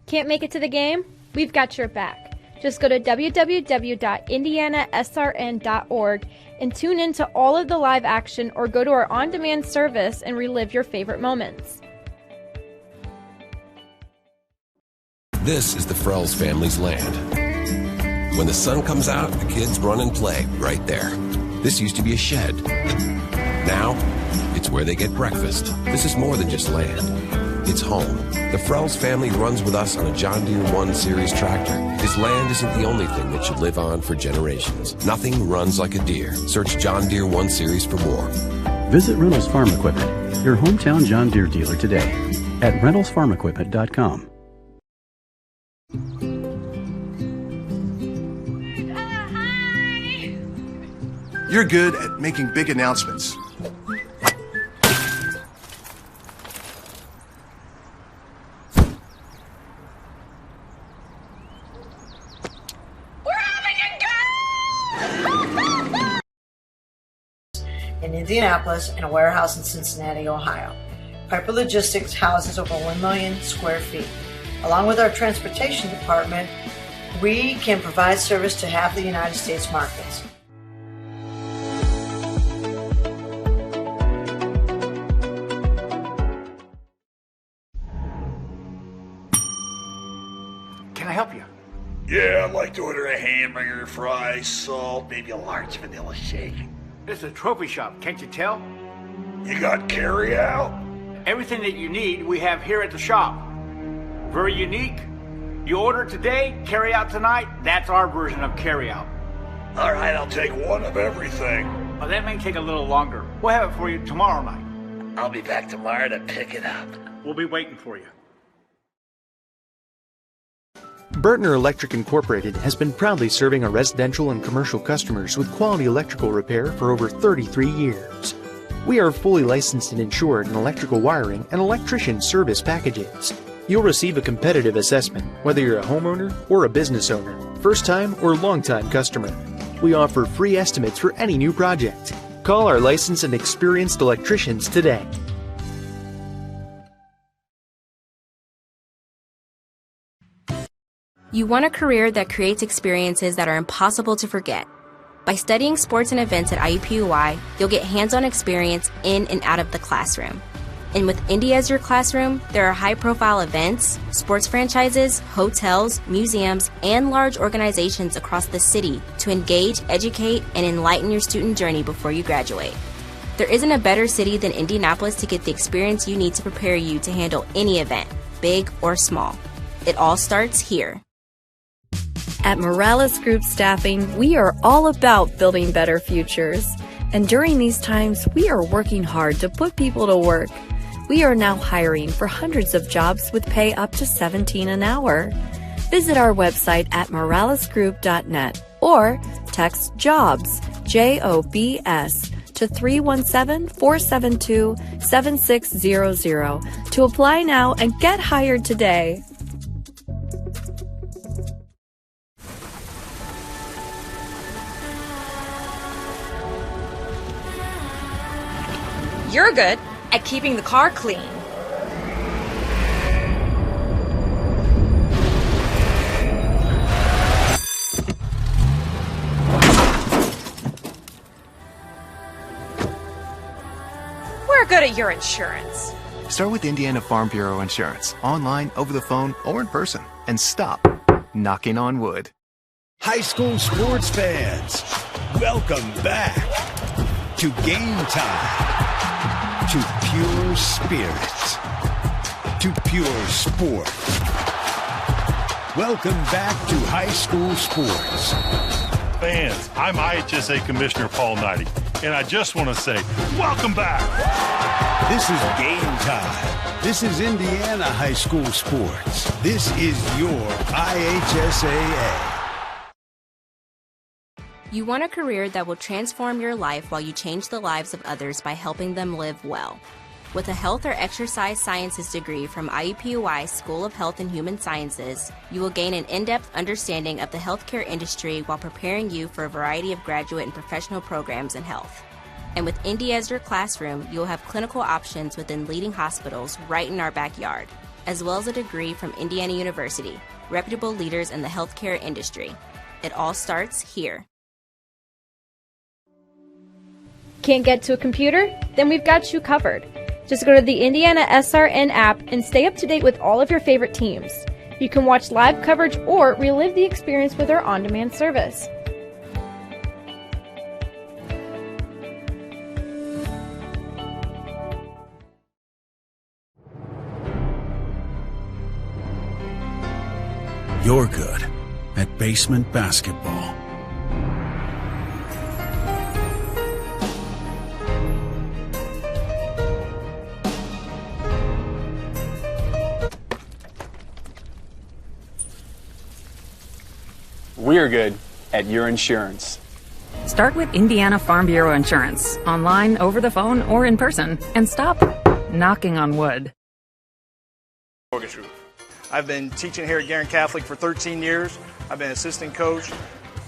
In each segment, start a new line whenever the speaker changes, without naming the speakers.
Can't make it to the game? We've got your back. Just go to www.indianasrn.org and tune in to all of the live action, or go to our on-demand service and relive your favorite moments.
This is the Frells family's land. When the sun comes out, the kids run and play right there. This used to be a shed. Now, it's where they get breakfast. This is more than just land. It's home. The Frells family runs with us on a John Deere 1 Series tractor. This land isn't the only thing that should live on for generations. Nothing runs like a deer. Search John Deere 1 Series for more.
Visit Reynolds Farm Equipment, your hometown John Deere dealer today at reynoldsfarmequipment.com.
You're good at making big announcements.
In Indianapolis and a warehouse in Cincinnati, Ohio. Piper Logistics houses over 1 million square feet. Along with our transportation department, we can provide service to half the United States markets.
Can I help you?
Yeah, I'd like to order a hamburger, fries, salt, maybe a large vanilla shake.
This is a trophy shop, can't you tell?
You got carry out?
Everything that you need, we have here at the shop. Very unique. You order today, carry out tonight. That's our version of carry out.
All right, I'll take one of everything.
Well, that may take a little longer. We'll have it for you tomorrow night.
I'll be back tomorrow to pick it up.
We'll be waiting for you.
Bertner Electric Incorporated has been proudly serving our residential and commercial customers with quality electrical repair for over 33 years. We are fully licensed and insured in electrical wiring and electrician service packages. You'll receive a competitive assessment whether you're a homeowner or a business owner, first-time or long-time customer. We offer free estimates for any new project. Call our licensed and experienced electricians today.
You want a career that creates experiences that are impossible to forget. By studying sports and events at IUPUI, you'll get hands-on experience in and out of the classroom. And with Indy as your classroom, there are high-profile events, sports franchises, hotels, museums, and large organizations across the city to engage, educate, and enlighten your student journey before you graduate. There isn't a better city than Indianapolis to get the experience you need to prepare you to handle any event, big or small. It all starts here.
At Morales Group Staffing, we are all about building better futures. And during these times, we are working hard to put people to work. We are now hiring for hundreds of jobs with pay up to $17 an hour. Visit our website at moralesgroup.net or text JOBS, JOBS, to 317-472-7600 to apply now and get hired today.
You're good at keeping the car clean. We're good at your insurance.
Start with Indiana Farm Bureau Insurance, online, over the phone, or in person, and stop knocking on wood.
High school sports fans, welcome back to Game Time, to pure spirit, to pure sport. Welcome back to high school sports.
Fans, I'm IHSA Commissioner Paul Knighty, and I just want to say, welcome back.
This is Game Time. This is Indiana high school sports. This is your IHSAA.
You want a career that will transform your life while you change the lives of others by helping them live well. With a health or exercise sciences degree from IUPUI School of Health and Human Sciences, you will gain an in-depth understanding of the healthcare industry while preparing you for a variety of graduate and professional programs in health. And with Indy as your classroom, you will have clinical options within leading hospitals right in our backyard, as well as a degree from Indiana University, reputable leaders in the healthcare industry. It all starts here.
Can't get to a computer? Then we've got you covered. Just go to the Indiana SRN app and stay up to date with all of your favorite teams. You can watch live coverage or relive the experience with our on-demand service.
You're good at basement basketball.
We're good at your insurance.
Start with Indiana Farm Bureau Insurance, online, over the phone, or in person, and stop knocking on wood.
Mortgage Group. I've been teaching here at Guerin Catholic for 13 years. I've been assistant coach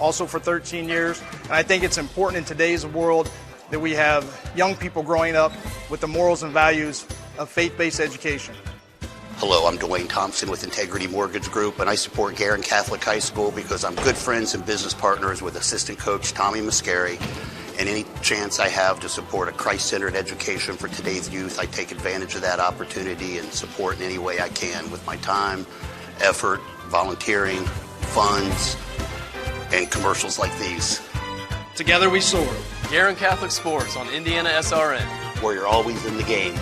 also for 13 years. And I think it's important in today's world that we have young people growing up with the morals and values of faith-based education.
Hello, I'm Dwayne Thompson with Integrity Mortgage Group, and I support Guerin Catholic High School because I'm good friends and business partners with assistant coach Tommy Mascari, and any chance I have to support a Christ-centered education for today's youth, I take advantage of that opportunity and support in any way I can with my time, effort, volunteering, funds, and commercials like these.
Together we soar. Guerin Catholic Sports on Indiana SRN.
Where you're always in the game.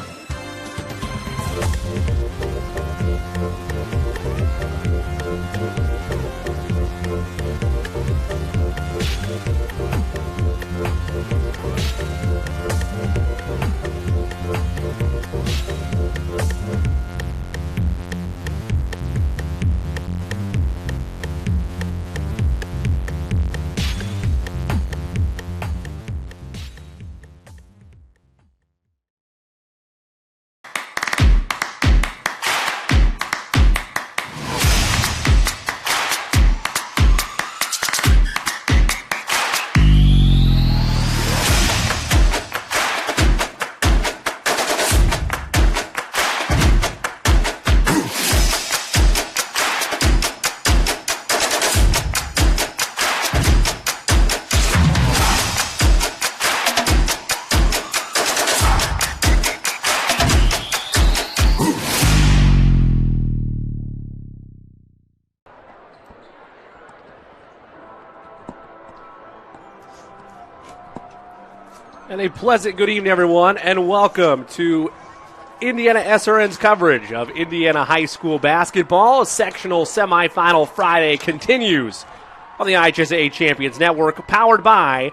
And a pleasant good evening, everyone, and welcome to Indiana SRN's coverage of Indiana high school basketball. Sectional semifinal Friday continues on the IHSAA Champions Network, powered by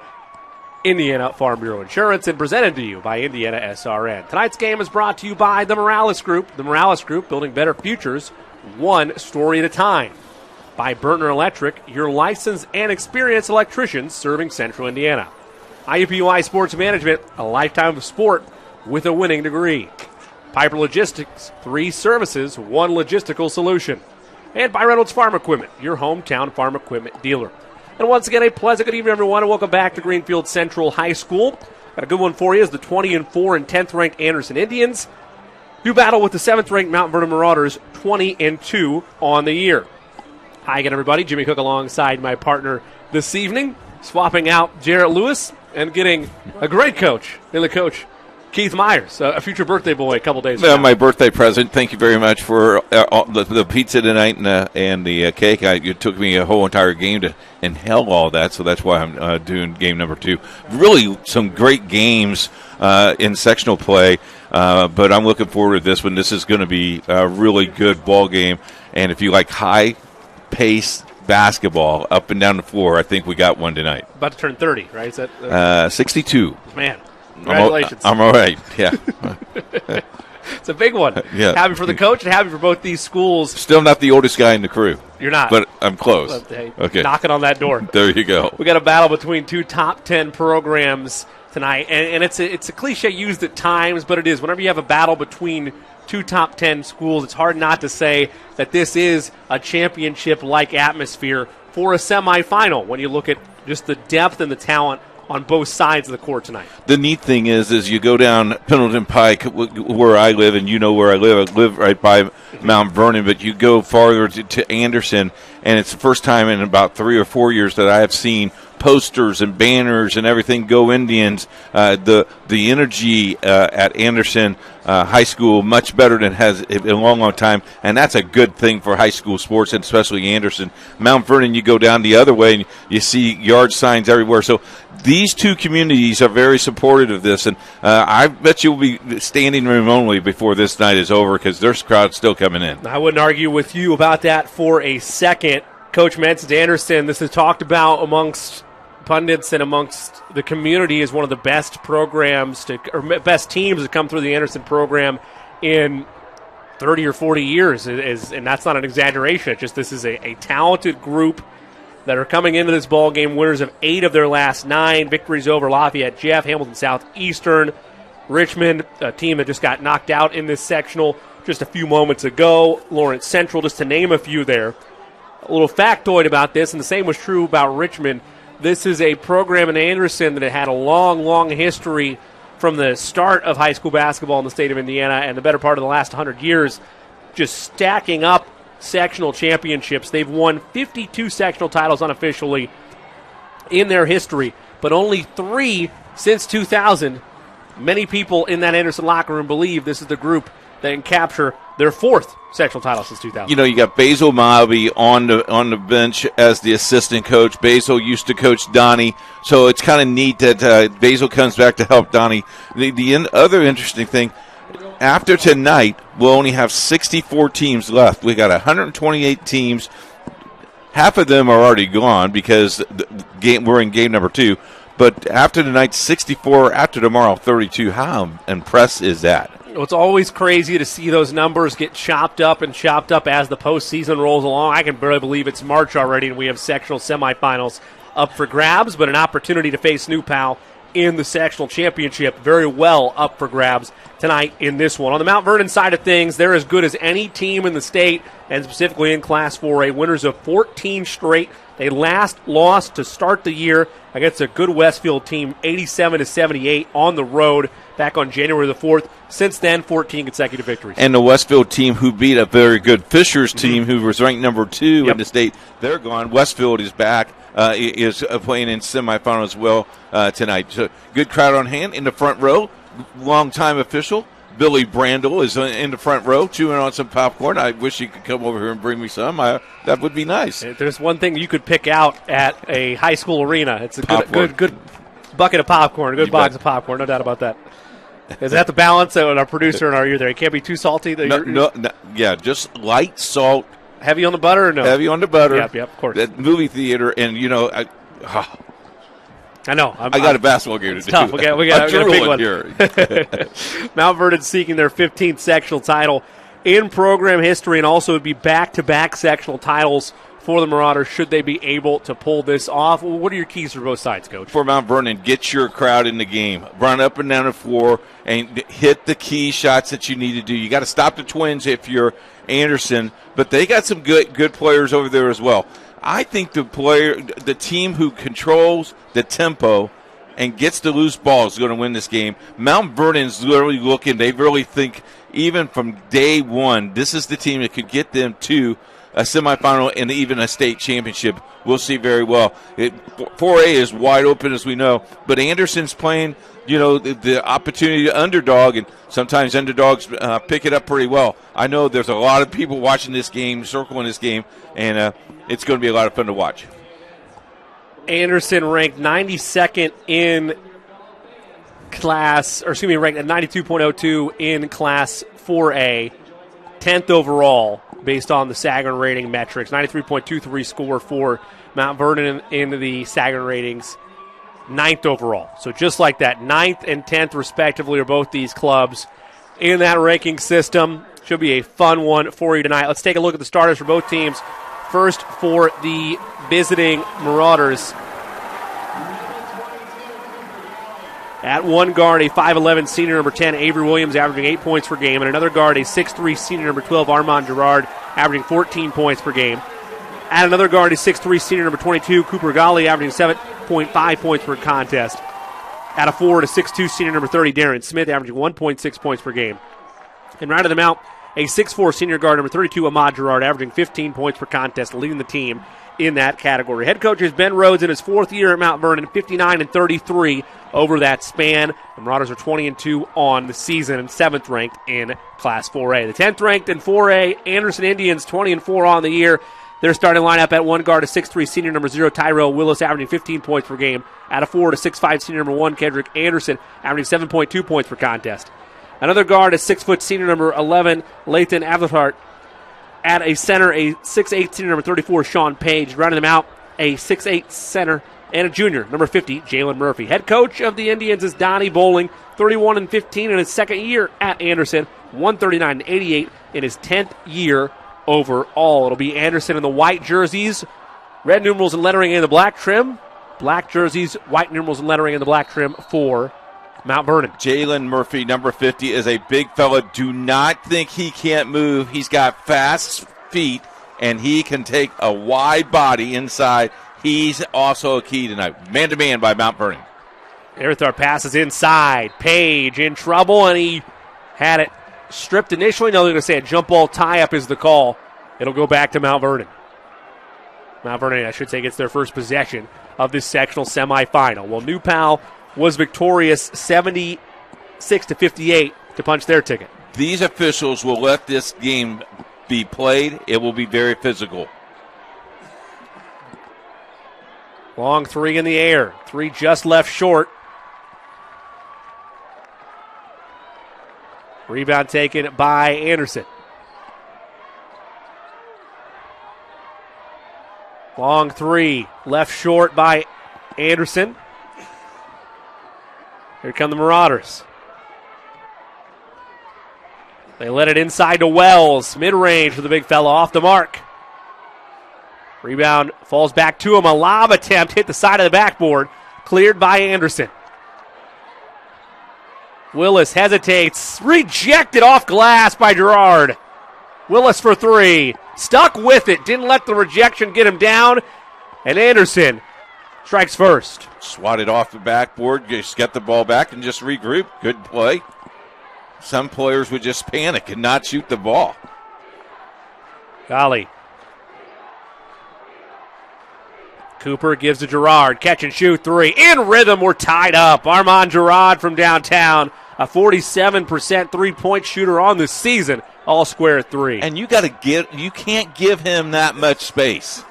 Indiana Farm Bureau Insurance and presented to you by Indiana SRN. Tonight's game is brought to you by the Morales Group. The Morales Group, building better futures, one story at a time. By Vernon Electric, your licensed and experienced electricians serving Central Indiana. IUPUI Sports Management, a lifetime of sport with a winning degree. Piper Logistics, 3 services, 1 logistical solution. And by Reynolds Farm Equipment, your hometown farm equipment dealer. And once again, a pleasant good evening, everyone, and welcome back to Greenfield Central High School. Got a good one for you is the 20-4 and 10th-ranked Anderson Indians do battle with the 7th-ranked Mount Vernon Marauders, 20-2 on the year. Hi again, everybody. Jimmy Cook alongside my partner this evening, swapping out Jarrett Lewis and getting a great coach in the coach, Keith Myers, a future birthday boy a couple days ago.
My birthday present. Thank you very much for the pizza tonight and the cake. It took me a whole entire game to inhale all that, so that's why I'm doing game number 2. Really some great games in sectional play, but I'm looking forward to this one. This is going to be a really good ball game, and if you like high-paced basketball up and down the floor, I think we got one tonight.
About to turn 30, right? Is that
62.
Man, congratulations.
I'm all right, yeah.
It's a big one.
Yeah.
Happy for the coach and happy for both these schools.
Still not the oldest guy in the crew.
You're not.
But I'm close.
But, hey,
okay.
Knocking on that door.
There you go.
We got a battle between 2 top 10 programs tonight, and it's a cliche used at times, but it is. Whenever you have a battle between 2 top 10 schools, it's hard not to say that this is a championship-like atmosphere for a semifinal when you look at just the depth and the talent on both sides of the court tonight.
The neat thing is you go down Pendleton Pike, where I live, and you know where I live. I live right by Mount Vernon, but you go farther to Anderson, and it's the first time in about 3 or 4 years that I have seen posters and banners and everything, Go Indians. The energy at Anderson High School much better than it has in a long time, and that's a good thing for high school sports, and especially Anderson. Mount Vernon, you go down the other way and you see yard signs everywhere. So these 2 communities are very supportive of this, and I bet you'll be standing room only before this night is over because there's crowds still coming in.
I wouldn't argue with you about that for a second. Coach mentioned Anderson, this is talked about amongst pundits and amongst the community as one of the best programs or best teams to come through the Anderson program in 30 or 40 years, and that's not an exaggeration. It's just this is a talented group that are coming into this ball game, winners of 8 of their last 9 victories over Lafayette, Jeff, Hamilton Southeastern, Richmond, a team that just got knocked out in this sectional just a few moments ago, Lawrence Central, just to name a few there. A little factoid about this, and the same was true about Richmond. This is a program in Anderson that had a long, long history from the start of high school basketball in the state of Indiana and the better part of the last 100 years, just stacking up sectional championships. They've won 52 sectional titles unofficially in their history, but only 3 since 2000. Many people in that Anderson locker room believe this is the group that can capture their 4th sectional title since 2000.
You know, you got Basil Mabi on the bench as the assistant coach. Basil used to coach Donnie, so it's kind of neat that Basil comes back to help Donnie. The other interesting thing, after tonight, we'll only have 64 teams left. We got 128 teams. Half of them are already gone because we're in game number 2. But after tonight, 64. After tomorrow, 32. How impressed is that?
It's always crazy to see those numbers get chopped up as the postseason rolls along. I can barely believe it's March already, and we have sectional semifinals up for grabs, but an opportunity to face New Pal in the sectional championship very well up for grabs tonight in this one. On the Mount Vernon side of things, they're as good as any team in the state, and specifically in Class 4A, winners of 14 straight. They last lost to start the year against a good Westfield team, 87-78 on the road back on January the 4th. Since then, 14 consecutive victories.
And the Westfield team who beat a very good Fishers team who was ranked number 2 in the state, they're gone. Westfield is back, is playing in semifinal as well tonight. So good crowd on hand in the front row. Long-time official Billy Brandel is in the front row chewing on some popcorn. I wish he could come over here and bring me some. That would be nice.
If there's one thing you could pick out at a high school arena, it's a good bucket of popcorn, a good box of popcorn, no doubt about that. Is that the balance of our producer and our ear there? It can't be too salty?
No, just light salt.
Heavy on the butter or no?
Heavy on the butter.
Yep, of course.
That movie theater, and,
I know.
I got a basketball game to do.
Tough. We got a big one
here.
Mount Vernon seeking their 15th sectional title in program history, and also would be back-to-back sectional titles for the Marauders should they be able to pull this off. What are your keys for both sides, Coach?
For Mount Vernon, get your crowd in the game. Run up and down the floor and hit the key shots that you need to do. You got to stop the Twins if you're Anderson, but they got some good players over there as well. I think the team who controls the tempo and gets the loose ball is going to win this game. Mount Vernon's literally looking. They really think, even from day one, this is the team that could get them to a semifinal and even a state championship. We'll see very well. 4A is wide open, as we know, but Anderson's playing, the opportunity to underdog, and sometimes underdogs pick it up pretty well. I know there's a lot of people watching this game, circling this game, and it's going to be a lot of fun to watch.
Anderson ranked 92nd in ranked at 92.02 in Class 4A, 10th overall based on the Sagarin rating metrics. 93.23 score for Mount Vernon in the Sagarin ratings, 9th overall. So just like that, 9th and 10th respectively are both these clubs in that ranking system. Should be a fun one for you tonight. Let's take a look at the starters for both teams. First for the visiting Marauders. At one guard, a 5'11 senior number 10, Avery Williams, averaging 8 points per game. And another guard, a 6'3 senior number 12, Armand Gerard, averaging 14 points per game. At another guard, a 6'3 senior number 22, Cooper Gali, averaging 7.5 points per contest. At a forward, a 6'2 senior number 30, Darren Smith, averaging 1.6 points per game. And rounding them out, a 6'4 senior guard number 32, Ahmad Gerard, averaging 15 points per contest, leading the team in that category. Head coach is Ben Rhodes in his 4th year at Mount Vernon, 59-33 over that span. The Marauders are 20-2 on the season and 7th ranked in Class 4A. The 10th ranked in 4A, Anderson Indians, 20-4 on the year. Their starting lineup at one guard, a 6'3 senior number 0, Tyrell Willis, averaging 15 points per game. At a forward, a 6'5 senior number 1, Kendrick Anderson, averaging 7.2 points per contest. Another guard, a 6' senior number 11, Lathan Avlehart. At a center, a 6'8 senior number 34, Sean Page. Rounding them out, a 6'8 center and a junior, number 50, Jalen Murphy. Head coach of the Indians is Donnie Bowling, 31-15 in his 2nd year at Anderson, 139-88 in his 10th year overall. It'll be Anderson in the white jerseys, red numerals and lettering in the black trim. Black jerseys, white numerals and lettering in the black trim for Mount Vernon.
Jalen Murphy, number 50, is a big fella. Do not think he can't move. He's got fast feet, and he can take a wide body inside. He's also a key tonight. Man-to-man by Mount Vernon.
Earthar passes inside. Page in trouble, and he had it stripped initially. Now they're going to say a jump ball tie-up is the call. It'll go back to Mount Vernon. Mount Vernon, I should say, gets their first possession of this sectional semifinal. Well, New Pal was victorious 76-58 to punch their ticket.
These officials will let this game be played. It will be very physical.
Long three in the air. Three just left short. Rebound taken by Anderson. Long three left short by Anderson. Here come the Marauders. They let it inside to Wells. Mid-range for the big fella, off the mark. Rebound falls back to him. A lob attempt hit the side of the backboard. Cleared by Anderson. Willis hesitates. Rejected off glass by Gerard. Willis for three. Stuck with it. Didn't let the rejection get him down. And Anderson strikes first.
Swatted off the backboard. Just get the ball back and just regroup. Good play. Some players would just panic and not shoot the ball.
Golly. Cooper gives to Gerard. Catch and shoot three. In rhythm, we're tied up. Armand Gerard from downtown. A 47% three-point shooter on the season. All square three.
And you can't give him that much space.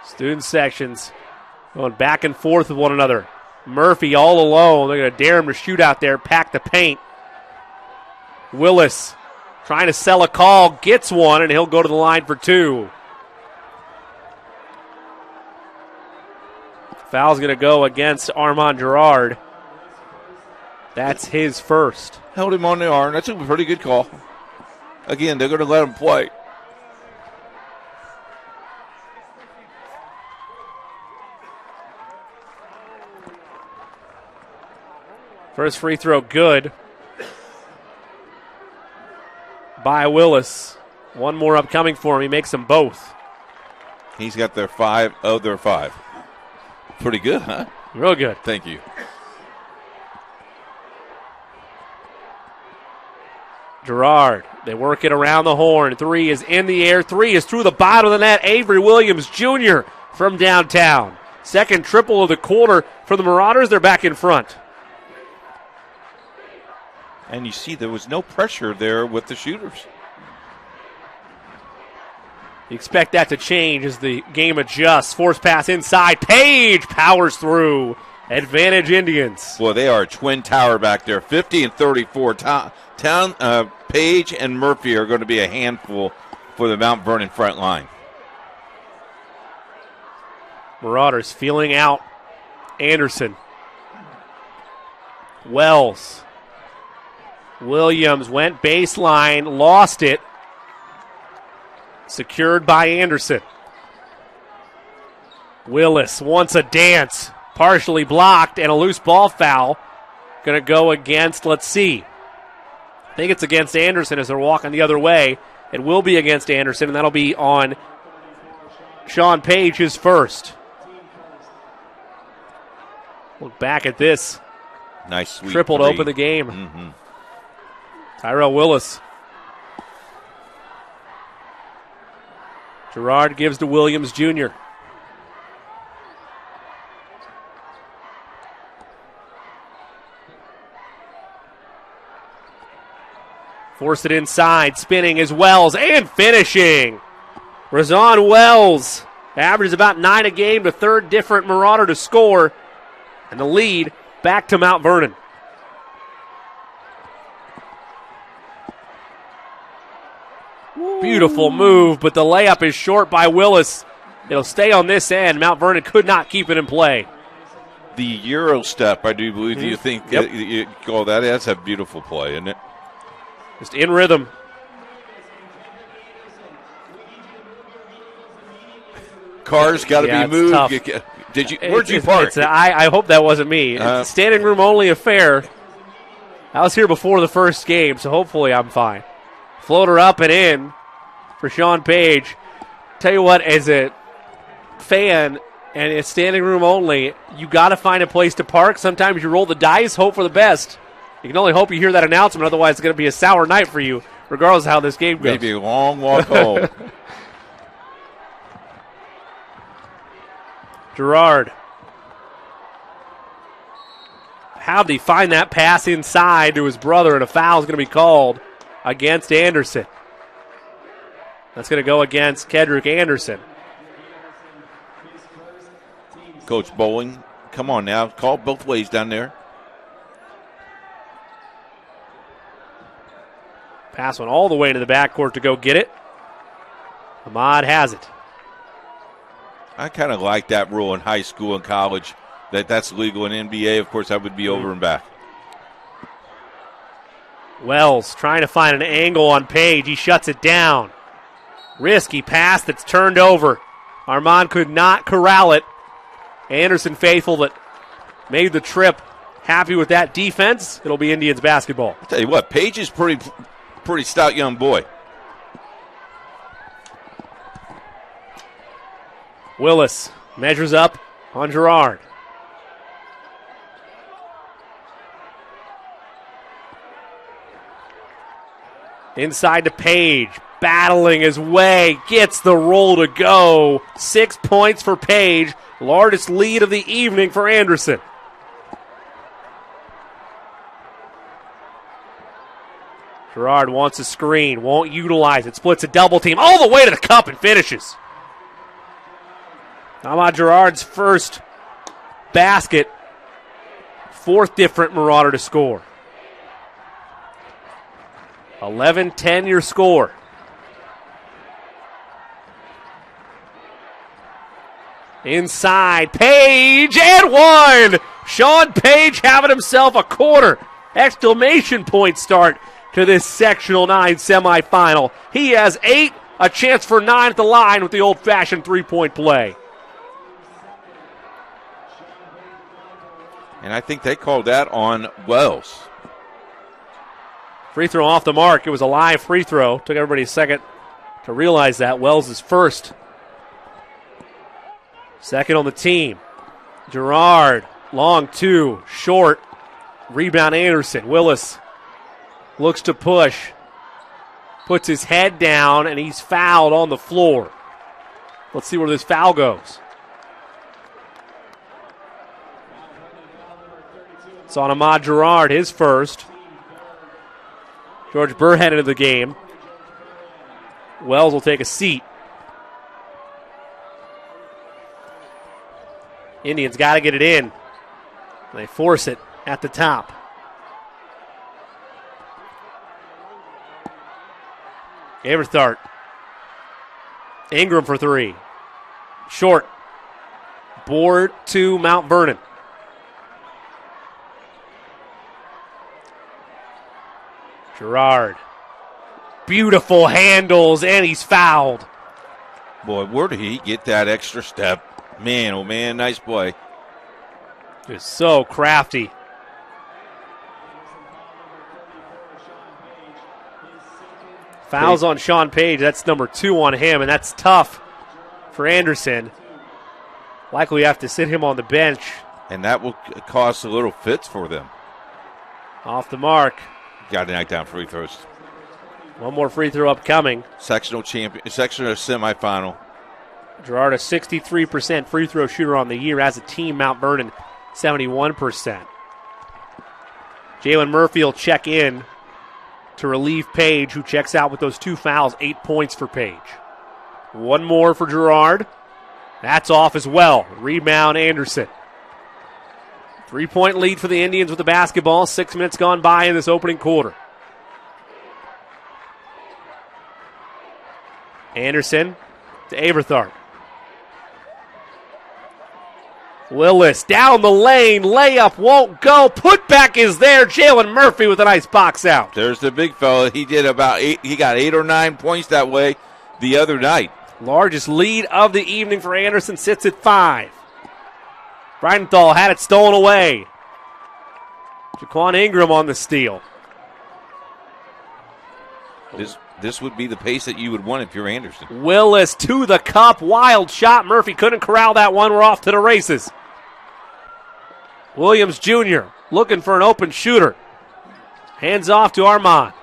Student sections going back and forth with one another. Murphy all alone. They're going to dare him to shoot out there, pack the paint. Willis trying to sell a call, gets one, and he'll go to the line for two. Foul's going to go against Armand Gerard. That's his first.
Held him on the arm. That's a pretty good call. Again, they're going to let him play.
First free throw good by Willis. One more upcoming for him. He makes them both.
He's got their 5 of their 5. Pretty good, huh?
Real good.
Thank you.
Gerard, they work it around the horn. 3 is in the air. 3 is through the bottom of the net. Avery Williams Jr. from downtown. Second triple of the quarter for the Marauders. They're back in front.
And you see there was no pressure there with the shooters.
You expect that to change as the game adjusts. Force pass inside. Page powers through. Advantage Indians.
Well, they are a twin tower back there. 50 and 34. Page and Murphy are going to be a handful for the Mount Vernon front line.
Marauders feeling out Anderson. Wells. Williams went baseline, lost it. Secured by Anderson. Willis wants a dance. Partially blocked and a loose ball foul. Going to go against, let's see. I think it's against Anderson as they're walking the other way. It will be against Anderson, and that'll be on Sean Page, his first. Look back at this.
Nice sweep.
Triple to open the game.
Mm-hmm.
Tyrell Willis. Gerard gives to Williams Jr. Force it inside. Spinning is Wells and finishing. Razan Wells averages about 9 a game, the third different Marauder to score. And the lead back to Mount Vernon. Beautiful move, but the layup is short by Willis. It'll stay on this end. Mount Vernon could not keep it in play.
The Euro step, I do believe. Do you think
Yep.
you call that? That's a beautiful play, isn't it?
Just in rhythm.
Cars got to
Yeah,
be
it's
moved.
tough.
Did you? Where'd you park?
I hope that wasn't me. It's a standing room only affair. I was here before the first game, so hopefully I'm fine. Floater up and in for Sean Page. Tell you what, as a fan and it's standing room only, you got to find a place to park. Sometimes you roll the dice, hope for the best. You can only hope you hear that announcement, otherwise it's going to be a sour night for you, regardless of how this game goes.
Maybe a long walk home.
Gerard. How'd he find that pass inside to his brother, and a foul is going to be called against Anderson. That's going to go against Kedrick Anderson.
Coach Bowling, come on now. Call both ways down there.
Pass went all the way to the backcourt to go get it. Ahmad has it.
I kind of like that rule in high school and college, that's legal in NBA. Of course, that would be over and back.
Wells trying to find an angle on Page. He shuts it down. Risky pass that's turned over. Armand could not corral it. Anderson faithful that made the trip. Happy with that defense. It'll be Indians basketball.
I'll tell you what, Page is pretty stout young boy.
Willis measures up on Gerard. Inside to Page, battling his way, gets the roll to go. 6 points for Page, largest lead of the evening for Anderson. Gerard wants a screen, won't utilize it, splits a double team all the way to the cup and finishes. Ahmad Gerard's first basket, fourth different Marauder to score. 11-10 your score. Inside, Page, and one! Sean Page having himself a quarter. Exclamation point start to this Sectional 9 semifinal. He has 8, a chance for 9 at the line with the old-fashioned three-point play.
And I think they called that on Wells.
Free throw off the mark. It was a live free throw. Took everybody a second to realize that. Wells is first. Second on the team. Gerard, long two, short. Rebound Anderson. Willis looks to push. Puts his head down, and he's fouled on the floor. Let's see where this foul goes. It's on Ahmad Gerard, his first. George Burhead into the game. Wells will take a seat. Indians got to get it in. They force it at the top. Averthart. Ingram for three. Short. Board to Mount Vernon. Gerard. Beautiful handles, and he's fouled.
Boy, where did he get that extra step? Man, oh man, nice play.
Just so crafty. Fouls on Sean Page. That's number 2 on him, and that's tough for Anderson. Likely we have to sit him on the bench.
And that will cause a little fits for them.
Off the mark.
Got to knock down free throws.
One more free throw upcoming.
Sectional semifinal.
Gerard, a 63% free throw shooter on the year. As a team, Mount Vernon, 71%. Jalen Murphy will check in to relieve Page, who checks out with those 2 fouls. 8 points for Page. One more for Gerard. That's off as well. Rebound Anderson. 3-point lead for the Indians with the basketball. 6 minutes gone by in this opening quarter. Anderson to Averthart. Willis down the lane. Layup won't go. Putback is there. Jalen Murphy with a nice box out.
There's the big fella. He did about 8. He got 8 or 9 points that way the other night.
Largest lead of the evening for Anderson sits at 5. Bridenthal had it stolen away. Jaquan Ingram on the steal.
This would be the pace that you would want if you're Anderson.
Willis to the cup. Wild shot. Murphy couldn't corral that one. We're off to the races. Williams Jr. looking for an open shooter. Hands off to Armand.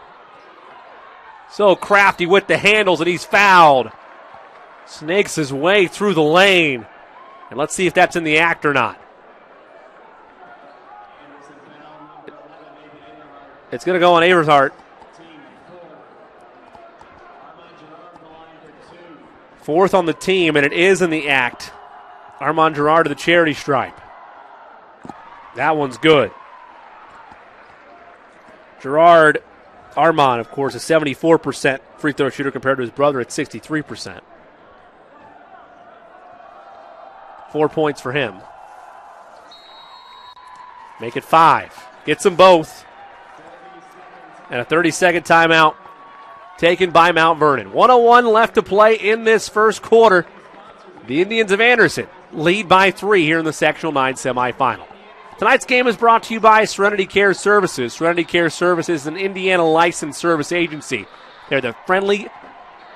So crafty with the handles, and he's fouled. Snakes his way through the lane. And let's see if that's in the act or not. It's going to go on Averthart. Fourth on the team, and it is in the act. Armand Gerard to the charity stripe. That one's good. Gerard, Armand, of course, a 74% free throw shooter compared to his brother at 63%. 4 points for him. Make it 5. Gets them both. And a 30-second timeout taken by Mount Vernon. 1:01 left to play in this first quarter. The Indians of Anderson lead by 3 here in the Sectional 9 semifinal. Tonight's game is brought to you by Serenity Care Services. Serenity Care Services is an Indiana licensed service agency. They're the friendly,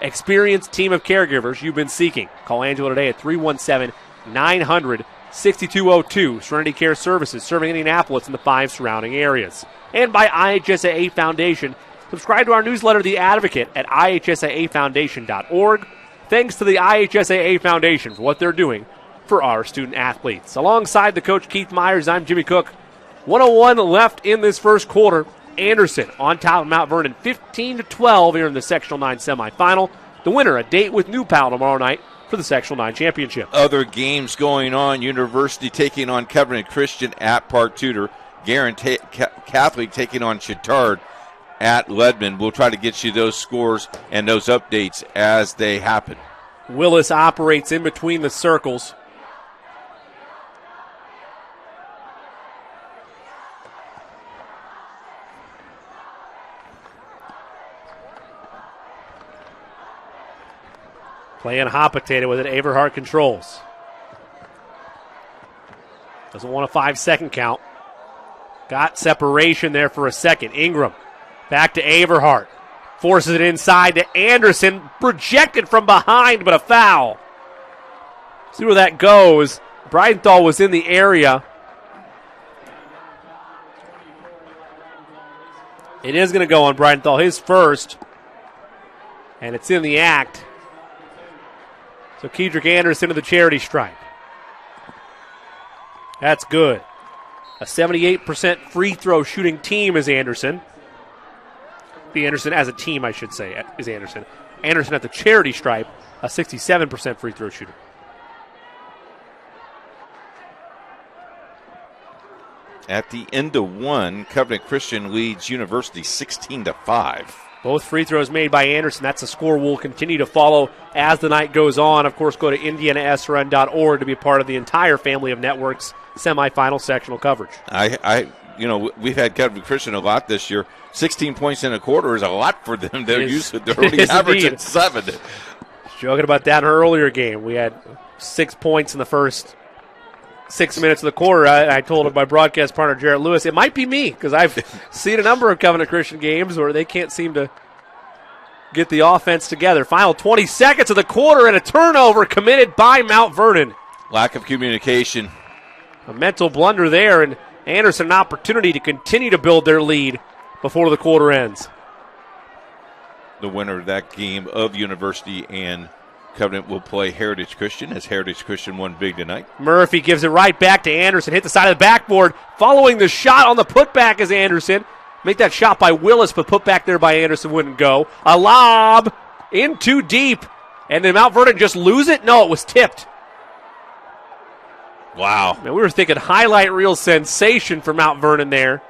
experienced team of caregivers you've been seeking. Call Angela today at 317-900-6202. Serenity Care Services, serving Indianapolis and the 5 surrounding areas. And by IHSAA Foundation. Subscribe to our newsletter, The Advocate, at ihsaafoundation.org. Thanks to the IHSAA Foundation for what they're doing for our student athletes. Alongside the coach Keith Myers, I'm Jimmy Cook. 1:01 left in this first quarter. Anderson on top of Mount Vernon, 15-12 here in the Sectional 9 semifinal. The winner, a date with New Pal tomorrow night for the Sectional 9 championship.
Other games going on. University taking on Covenant Christian at Park Tudor. Guerin Catholic taking on Chittard at Leadman. We'll try to get you those scores and those updates as they happen.
Willis operates in between the circles. Playing hot potato with it. Averhart controls. Doesn't want a 5-second count. Got separation there for a second. Ingram back to Averhart. Forces it inside to Anderson. Rejected from behind, but a foul. See where that goes. Breidenthal was in the area. It is going to go on Breidenthal, his first. And it's in the act. So Kedrick Anderson to the charity stripe. That's good. A 78% free throw shooting team is Anderson. The Anderson as a team, I should say, is Anderson. Anderson at the charity stripe, a 67% free throw shooter.
At the end of one, Covenant Christian leads University 16-5.
Both free throws made by Anderson. That's a score we'll continue to follow as the night goes on. Of course, go to indianasrn.org to be a part of the entire family of networks semifinal sectional coverage.
We've had Covenant Christian a lot this year. 16 points in a quarter is a lot for them. They're only averaging 7.
Joking about that in our earlier game. We had 6 points in the first 6 minutes of the quarter. I told my broadcast partner, Jarrett Lewis, it might be me because I've seen a number of Covenant Christian games where they can't seem to get the offense together. Final 20 seconds of the quarter and a turnover committed by Mount Vernon.
Lack of communication.
A mental blunder there, and Anderson an opportunity to continue to build their lead before the quarter ends.
The winner of that game of University and Covenant will play Heritage Christian, as Heritage Christian won big tonight.
Murphy gives it right back to Anderson. Hit the side of the backboard. Following the shot on the putback is Anderson. Make that shot by Willis, but put back there by Anderson wouldn't go. A lob in too deep. And did Mount Vernon just lose it? No, it was tipped.
Wow.
Man, we were thinking highlight reel sensation for Mount Vernon there.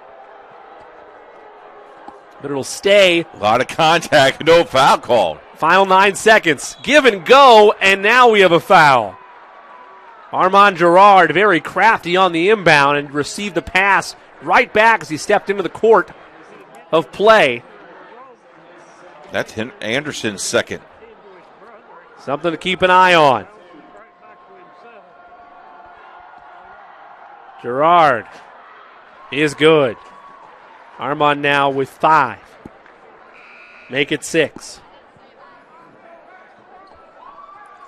But it'll stay.
A lot of contact, no foul call.
Final 9 seconds. Give and go, and now we have a foul. Armand Gerard, very crafty on the inbound, and received the pass right back as he stepped into the court of play.
That's Anderson's second.
Something to keep an eye on. Gerard is good. Armand now with 5. Make it 6.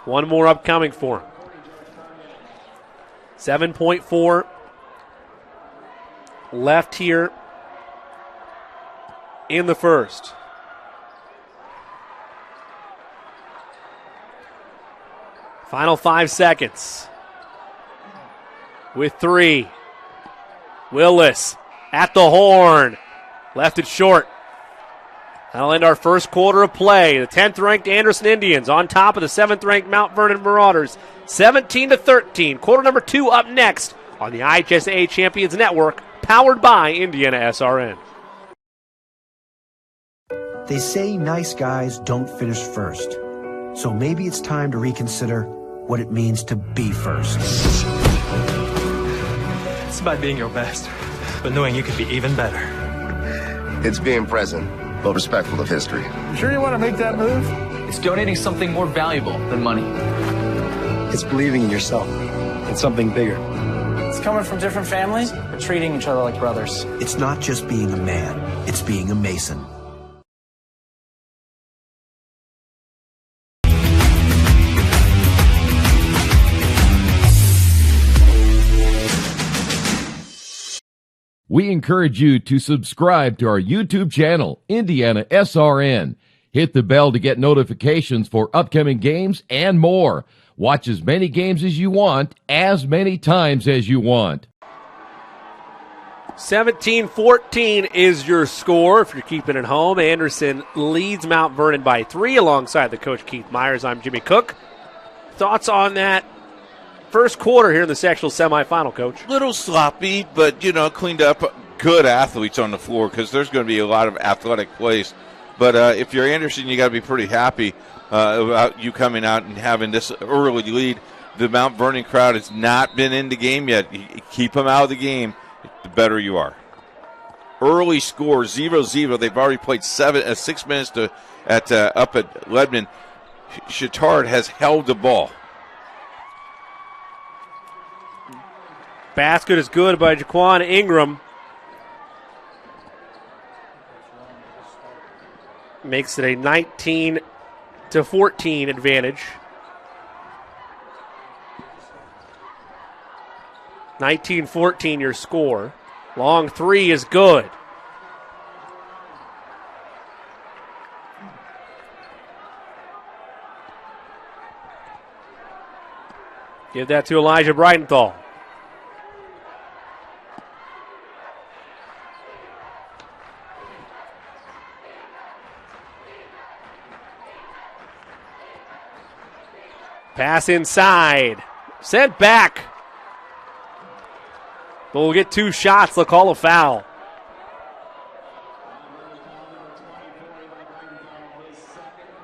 One more upcoming for him. 7.4 left here in the first. Final 5 seconds. With 3. Willis at the horn. Left it short. That'll end our first quarter of play. The 10th-ranked Anderson Indians on top of the 7th-ranked Mount Vernon Marauders. 17-13. Quarter number 2 up next on the IHSAA Champions Network, powered by Indiana SRN.
They say nice guys don't finish first. So maybe it's time to reconsider what it means to be first.
It's about being your best, but knowing you could be even better.
It's being present, but respectful of history.
You sure you want to make that move?
It's donating something more valuable than money.
It's believing in yourself and something bigger.
It's coming from different families, but treating each other like brothers.
It's not just being a man, it's being a Mason.
We encourage you to subscribe to our YouTube channel, Indiana SRN. Hit the bell to get notifications for upcoming games and more. Watch as many games as you want, as many times as you want.
17-14 is your score if you're keeping it home. Anderson leads Mount Vernon by 3 alongside the coach Keith Myers. I'm Jimmy Cook. Thoughts on that first quarter here in the sectional semifinal, Coach?
Little sloppy, but, cleaned up. Good athletes on the floor because there's going to be a lot of athletic plays. But if you're Anderson, you got to be pretty happy about you coming out and having this early lead. The Mount Vernon crowd has not been in the game yet. You keep them out of the game, the better you are. Early score, 0-0. They've already played 6 minutes up at Lebanon. Chittard has held the ball.
Basket is good by Jaquan Ingram. makes it a 19-14 advantage. 19-14 your score. Long three is good. Give that to Elijah Brightenthal. Pass inside. Sent back. But we'll get 2 shots. They'll call a foul.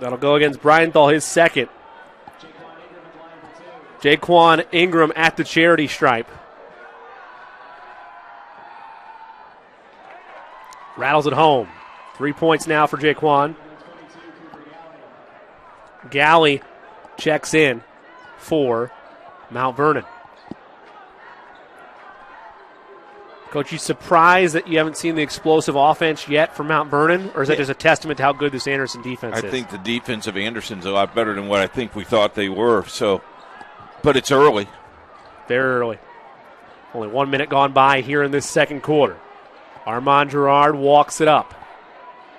That'll go against Brightenthal, his second. Jaquan Ingram at the charity stripe. Rattles it home. 3 points now for Jaquan. Galley checks in for Mount Vernon. Coach, you surprised that you haven't seen the explosive offense yet from Mount Vernon, or is that just a testament to how good this Anderson defense is?
I think the defense of Anderson's a lot better than what I think we thought they were. So, but it's early.
Very early. Only 1 minute gone by here in this second quarter. Armand Gerard walks it up.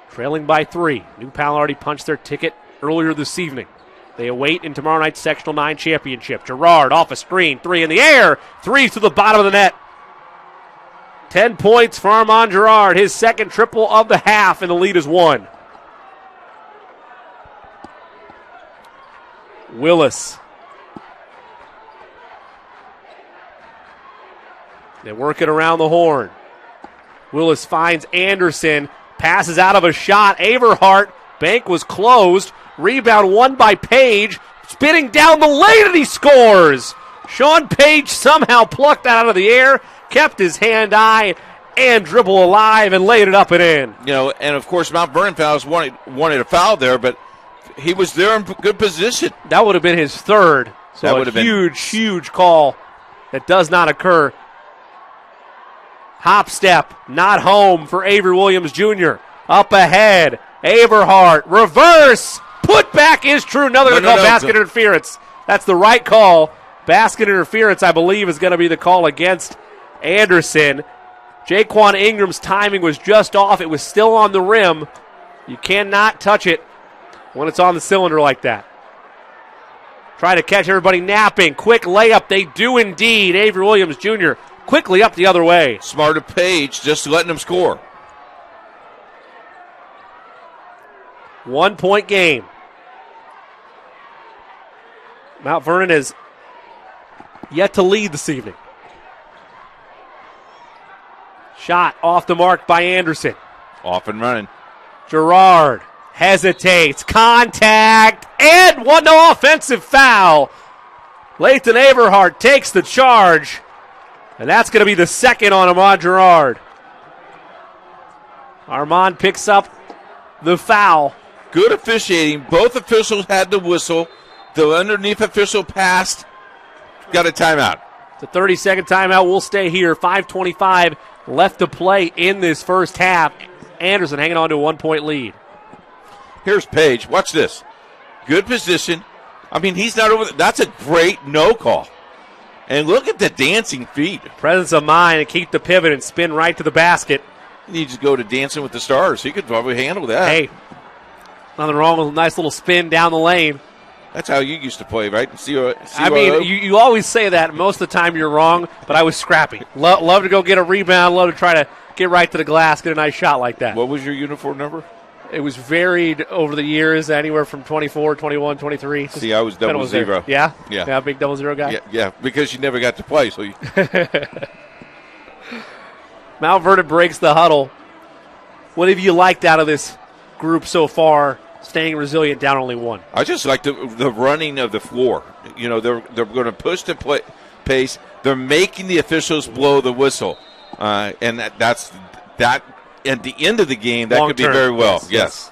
Trailing by 3. New Pal already punched their ticket earlier this evening. They await in tomorrow night's Sectional 9 championship. Gerard off a screen. 3 in the air. 3 to the bottom of the net. 10 points for Armand Gerard. His second triple of the half, and the lead is 1. Willis. They work it around the horn. Willis finds Anderson. Passes out of a shot. Averhart. Bank was closed. Rebound won by Page. Spinning down the lane, and he scores. Sean Page somehow plucked that out of the air, kept his hand high and dribble alive and laid it up and in.
You know, and of course Mount Vernon fouls wanted a foul there, but he was there in good position.
That would have been his third. So that would have been huge call that does not occur. Hop step, not home for Avery Williams Jr. Up ahead, Averhart, reverse, put back is true. Another going to call basket interference. That's the right call. Basket interference, I believe, is going to be the call against Anderson. Jaquan Ingram's timing was just off. It was still on the rim. You cannot touch it when it's on the cylinder like that. Try to catch everybody napping. Quick layup. They do indeed. Avery Williams Jr. quickly up the other way.
Smart of Page, just letting him score.
1 point game. Mount Vernon has yet to lead this evening. Shot off the mark by Anderson.
Off and running.
Gerard hesitates. Contact. And no offensive foul. Lathan Averhart takes the charge. And that's going to be the second on Armand Gerard. Armand picks up the foul.
Good officiating. Both officials had the whistle. The underneath official passed. Got a timeout.
It's a 30-second timeout. We'll stay here. 5:25 left to play in this first half. Anderson hanging on to a 1 point lead.
Here's Page. Watch this. Good position. I mean, he's not over. That's a great no call. And look at the dancing feet.
Presence of mind and keep the pivot and spin right to the basket.
He needs to go to Dancing with the Stars. He could probably handle that.
Hey, nothing wrong with a nice little spin down the lane.
That's how you used to play, right?
I mean, you always say that. Most of the time you're wrong, but I was scrappy. Love to go get a rebound. Love to try to get right to the glass, get a nice shot like that.
What was your uniform number?
It was varied over the years, anywhere from 24, 21, 23.
See, I was 00.
Yeah?
Yeah.
Yeah, big 00 guy?
Yeah, because you never got to play. So
Mount Vernon breaks the huddle. What have you liked out of this group so far? Staying resilient, down only 1.
I just like the running of the floor. You know, they're going to push the pace. They're making the officials blow the whistle, and that's at the end of the game that could be very well. Yes.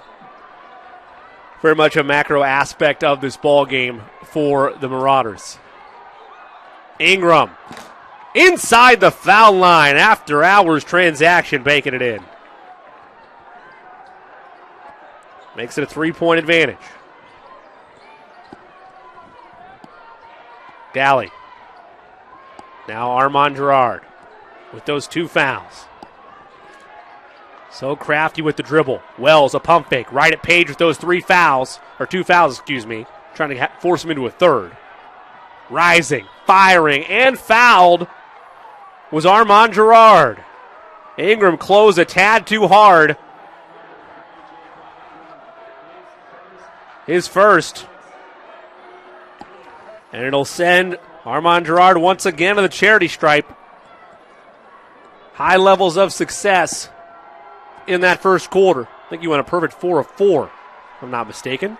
Very much a macro aspect of this ball game for the Marauders. Ingram inside the foul line, after hours transaction, baking it in. Makes it a 3-point advantage. Galley. Now Armand Gerard with those 2 fouls. So crafty with the dribble. Wells, a pump fake. Right at Page with those 2 fouls, trying to force him into a third. Rising, firing, and fouled was Armand Gerard. Ingram closed a tad too hard. His first. And it'll send Armand Gerard once again to the charity stripe. High levels of success in that first quarter. I think he went a perfect 4 of 4, if I'm not mistaken.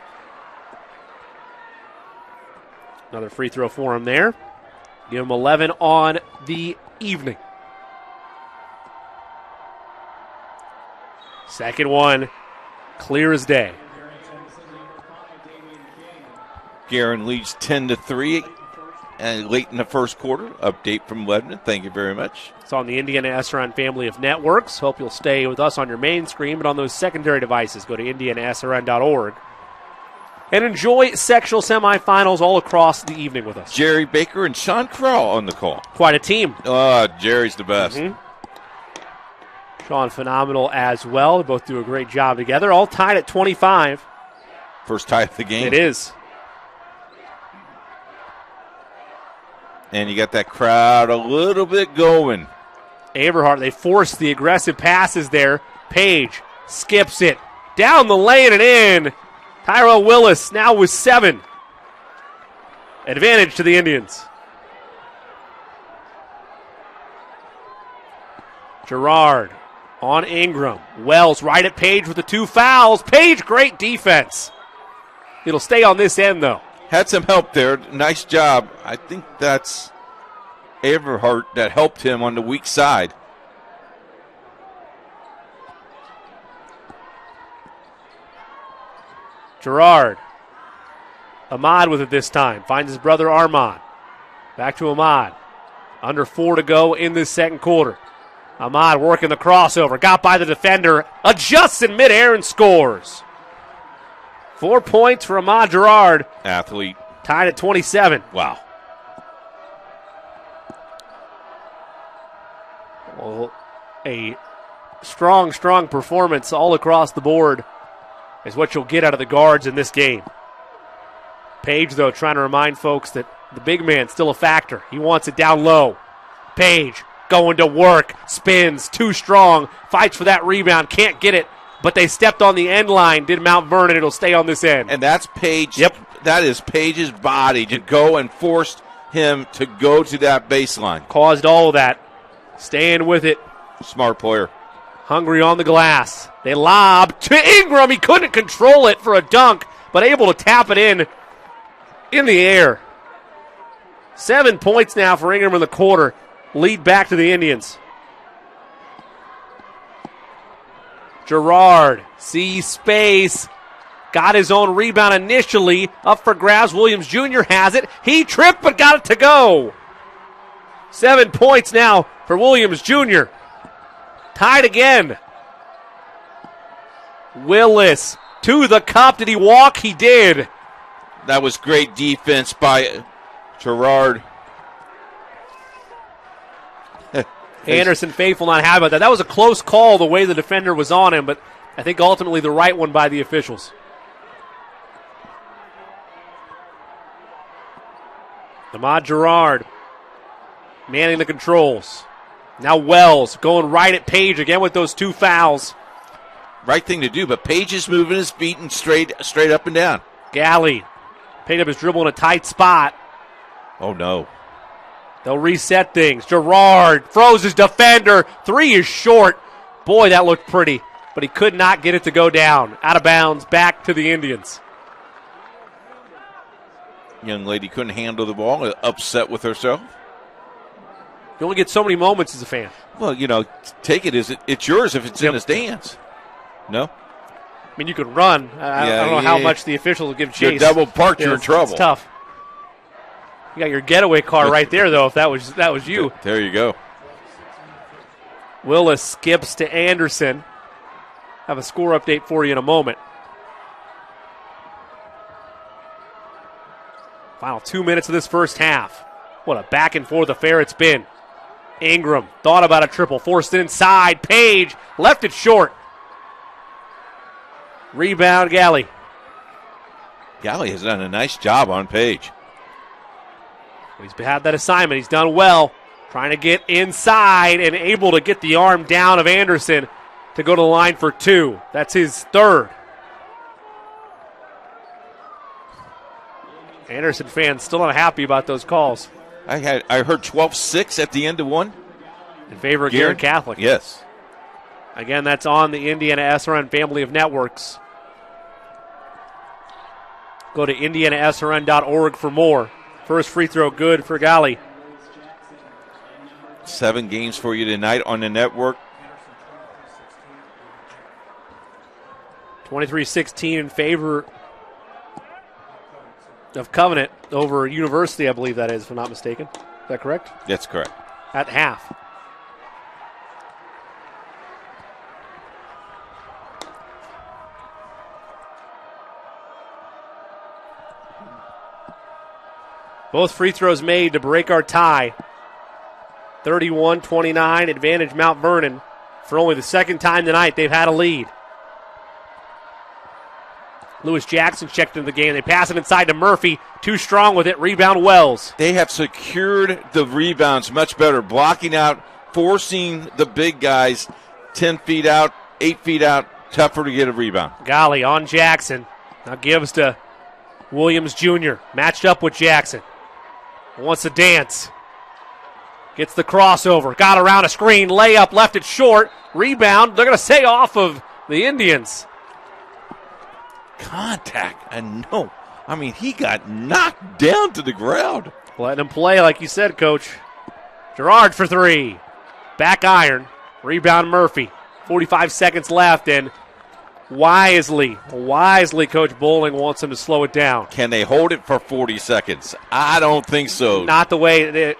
Another free throw for him there. Give him 11 on the evening. Second one, clear as day.
Guerin leads 10-3 and late in the first quarter. Update from Lebanon. Thank you very much.
It's on the Indiana SRN family of networks. Hope you'll stay with us on your main screen, but on those secondary devices, go to indianasrn.org and enjoy sectional semifinals all across the evening with us.
Jerry Baker and Sean Corral on the call.
Quite a team.
Jerry's the best.
Mm-hmm. Sean phenomenal as well. They both do a great job together. All tied at 25.
First tie of the game.
It is.
And you got that crowd a little bit going.
Averhart, they force the aggressive passes there. Page skips it. Down the lane and in. Tyrell Willis now with 7. Advantage to the Indians. Gerard on Ingram. Wells right at Page with the 2 fouls. Page, great defense. It'll stay on this end, though.
Had some help there. Nice job. I think that's Averhart that helped him on the weak side.
Gerard. Ahmad with it this time. Finds his brother Armand. Back to Ahmad. Under 4 to go in this second quarter. Ahmad working the crossover. Got by the defender. Adjusts in midair and scores. 4 points for Ahmad Gerard.
Athlete.
Tied at 27.
Wow.
Well, a strong performance all across the board is what you'll get out of the guards in this game. Page, though, trying to remind folks that the big man's still a factor. He wants it down low. Page going to work. Spins. Too strong. Fights for that rebound. Can't get it. But they stepped on the end line, did Mount Vernon. It'll stay on this end.
And that's Page.
Yep.
That is Page's body to go and forced him to go to that baseline.
Caused all of that. Staying with it.
Smart player.
Hungry on the glass. They lob to Ingram. He couldn't control it for a dunk, but able to tap it in the air. 7 points now for Ingram in the quarter. Lead back to the Indians. Gerard sees space. Got his own rebound initially. Up for grabs. Williams Jr. has it. He tripped but got it to go. 7 points now for Williams Jr. Tied again. Willis to the cup. Did he walk? He did.
That was great defense by Gerard.
Anderson faithful not happy about that. That was a close call the way the defender was on him, but I think ultimately the right one by the officials. Ahmad Gerard manning the controls. Now Wells going right at Page again with those 2 fouls.
Right thing to do, but Page is moving his feet and straight up and down.
Galley picked up his dribble in a tight spot.
Oh, no.
They'll reset things. Gerard throws his defender. 3 is short. Boy, that looked pretty, but he could not get it to go down. Out of bounds, back to the Indians.
Young lady couldn't handle the ball, upset with herself.
You only get so many moments as a fan.
Well, take it as it's yours if it's in the stands. No?
I mean, you could run. I don't know how much the officials will give chase.
You're double parked, you're in trouble.
It's tough. You got your getaway car right there, though, if that was you.
There you go.
Willis skips to Anderson. Have a score update for you in a moment. Final 2 minutes of this first half. What a back and forth affair it's been. Ingram thought about a triple, forced it inside. Page left it short. Rebound, Galley.
Galley has done a nice job on Page.
He's had that assignment. He's done well. Trying to get inside and able to get the arm down of Anderson to go to the line for 2. That's his third. Anderson fans still not happy about those calls.
I heard 12-6 at the end of one.
In favor of Garrett Catholic.
Yes.
Again, that's on the Indiana SRN family of networks. Go to indianasrn.org for more. First free throw good for Galley.
7 games for you tonight on the network.
23-16 in favor of Covenant over University, I believe that is, if I'm not mistaken. Is that correct?
That's correct.
At half. Both free throws made to break our tie. 31-29, advantage Mount Vernon. For only the second time tonight, they've had a lead. Lewis Jackson checked into the game. They pass it inside to Murphy. Too strong with it. Rebound Wells.
They have secured the rebounds much better, blocking out, forcing the big guys 10 feet out, 8 feet out, tougher to get a rebound.
Golly on Jackson. Now gives to Williams Jr. Matched up with Jackson. Wants to dance. Gets the crossover. Got around a screen. Layup. Left it short. Rebound. They're going to say off of the Indians.
Contact. And no. I mean, he got knocked down to the ground.
Letting him play like you said, Coach. Gerard for 3. Back iron. Rebound Murphy. 45 seconds left, and wisely, Coach Bowling wants him to slow it down.
Can they hold it for 40 seconds? I don't think so.
Not the way.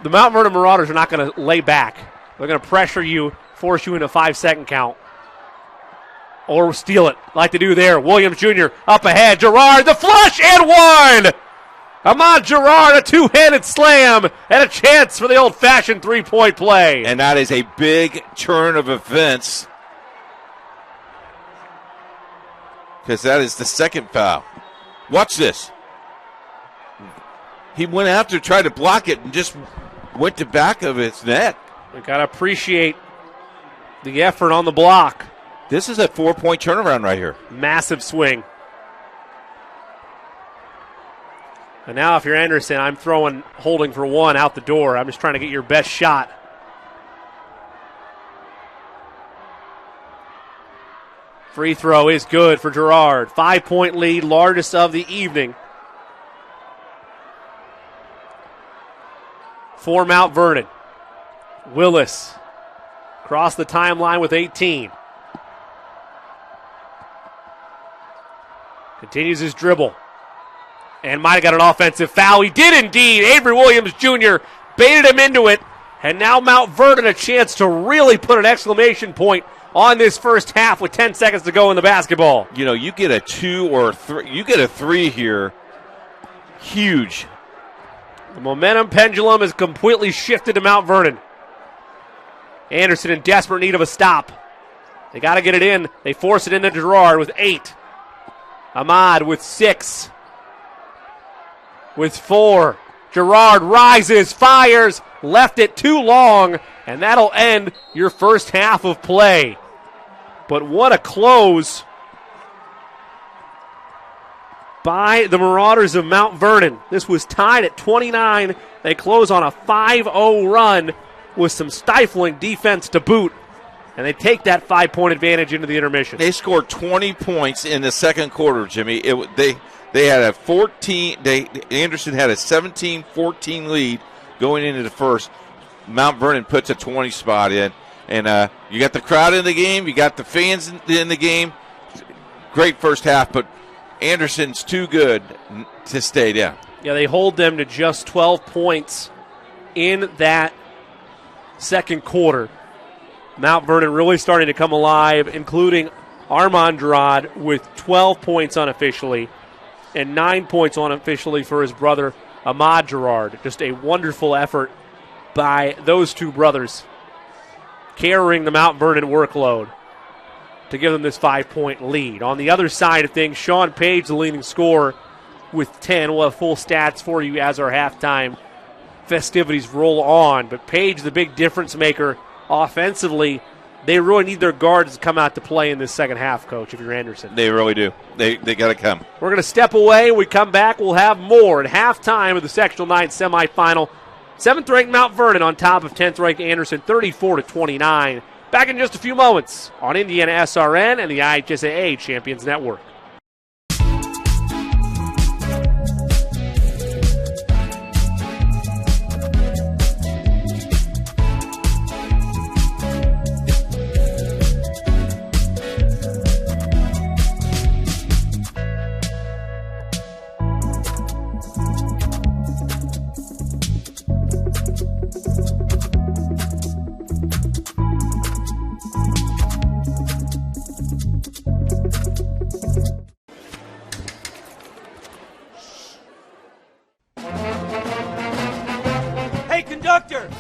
The Mount Vernon Marauders are not going to lay back. They're going to pressure you, force you into a 5-second count. Or steal it, like they do there. Williams Jr. up ahead. Gerard, the flush, and one! Ahmad Gerard, a two-handed slam, and a chance for the old-fashioned three-point play.
And that is a big turn of events, because that is the second foul. Watch this. He went after, tried to block it, and just went to back of its net.
We got to appreciate the effort on the block.
This is a 4-point turnaround right here.
Massive swing. And now if you're Anderson, I'm holding for 1 out the door. I'm just trying to get your best shot. Free throw is good for Gerard. 5-point lead, largest of the evening. For Mount Vernon. Willis across the timeline with 18. Continues his dribble. And might have got an offensive foul. He did indeed. Avery Williams Jr. baited him into it. And now Mount Vernon a chance to really put an exclamation point on this first half with 10 seconds to go in the basketball.
You know, you get a 2 or a 3. You get a 3 here. Huge.
The momentum pendulum is completely shifted to Mount Vernon. Anderson in desperate need of a stop. They got to get it in. They force it into Gerard with 8. Ahmad with 6. With 4. Gerard rises, fires, left it too long, and that'll end your first half of play. But what a close by the Marauders of Mount Vernon. This was tied at 29. They close on a 5-0 run with some stifling defense to boot, and they take that 5-point advantage into the intermission.
They scored 20 points in the second quarter, Jimmy. They had a 14. Anderson had a 17-14 lead going into the first. Mount Vernon puts a 20 spot in, and you got the crowd in the game. You got the fans in the game. Great first half, but Anderson's too good to stay down.
Yeah, they hold them to just 12 points in that second quarter. Mount Vernon really starting to come alive, including Armand Gerard with 12 points unofficially. and 9 points unofficially for his brother, Ahmad Gerard. Just a wonderful effort by those two brothers, carrying the Mount Vernon workload to give them this 5-point lead. On the other side of things, Sean Page, the leading scorer, with 10. We'll have full stats for you as our halftime festivities roll on. But Page, the big difference maker offensively, they really need their guards to come out to play in this second half, Coach, if you're Anderson.
They really do. They got to come.
We're going to step away. When we come back, we'll have more at halftime of the Sectional 9 semifinal. 7th-ranked Mount Vernon on top of 10th-ranked Anderson, 34-29. Back in just a few moments on Indiana SRN and the IHSAA Champions Network.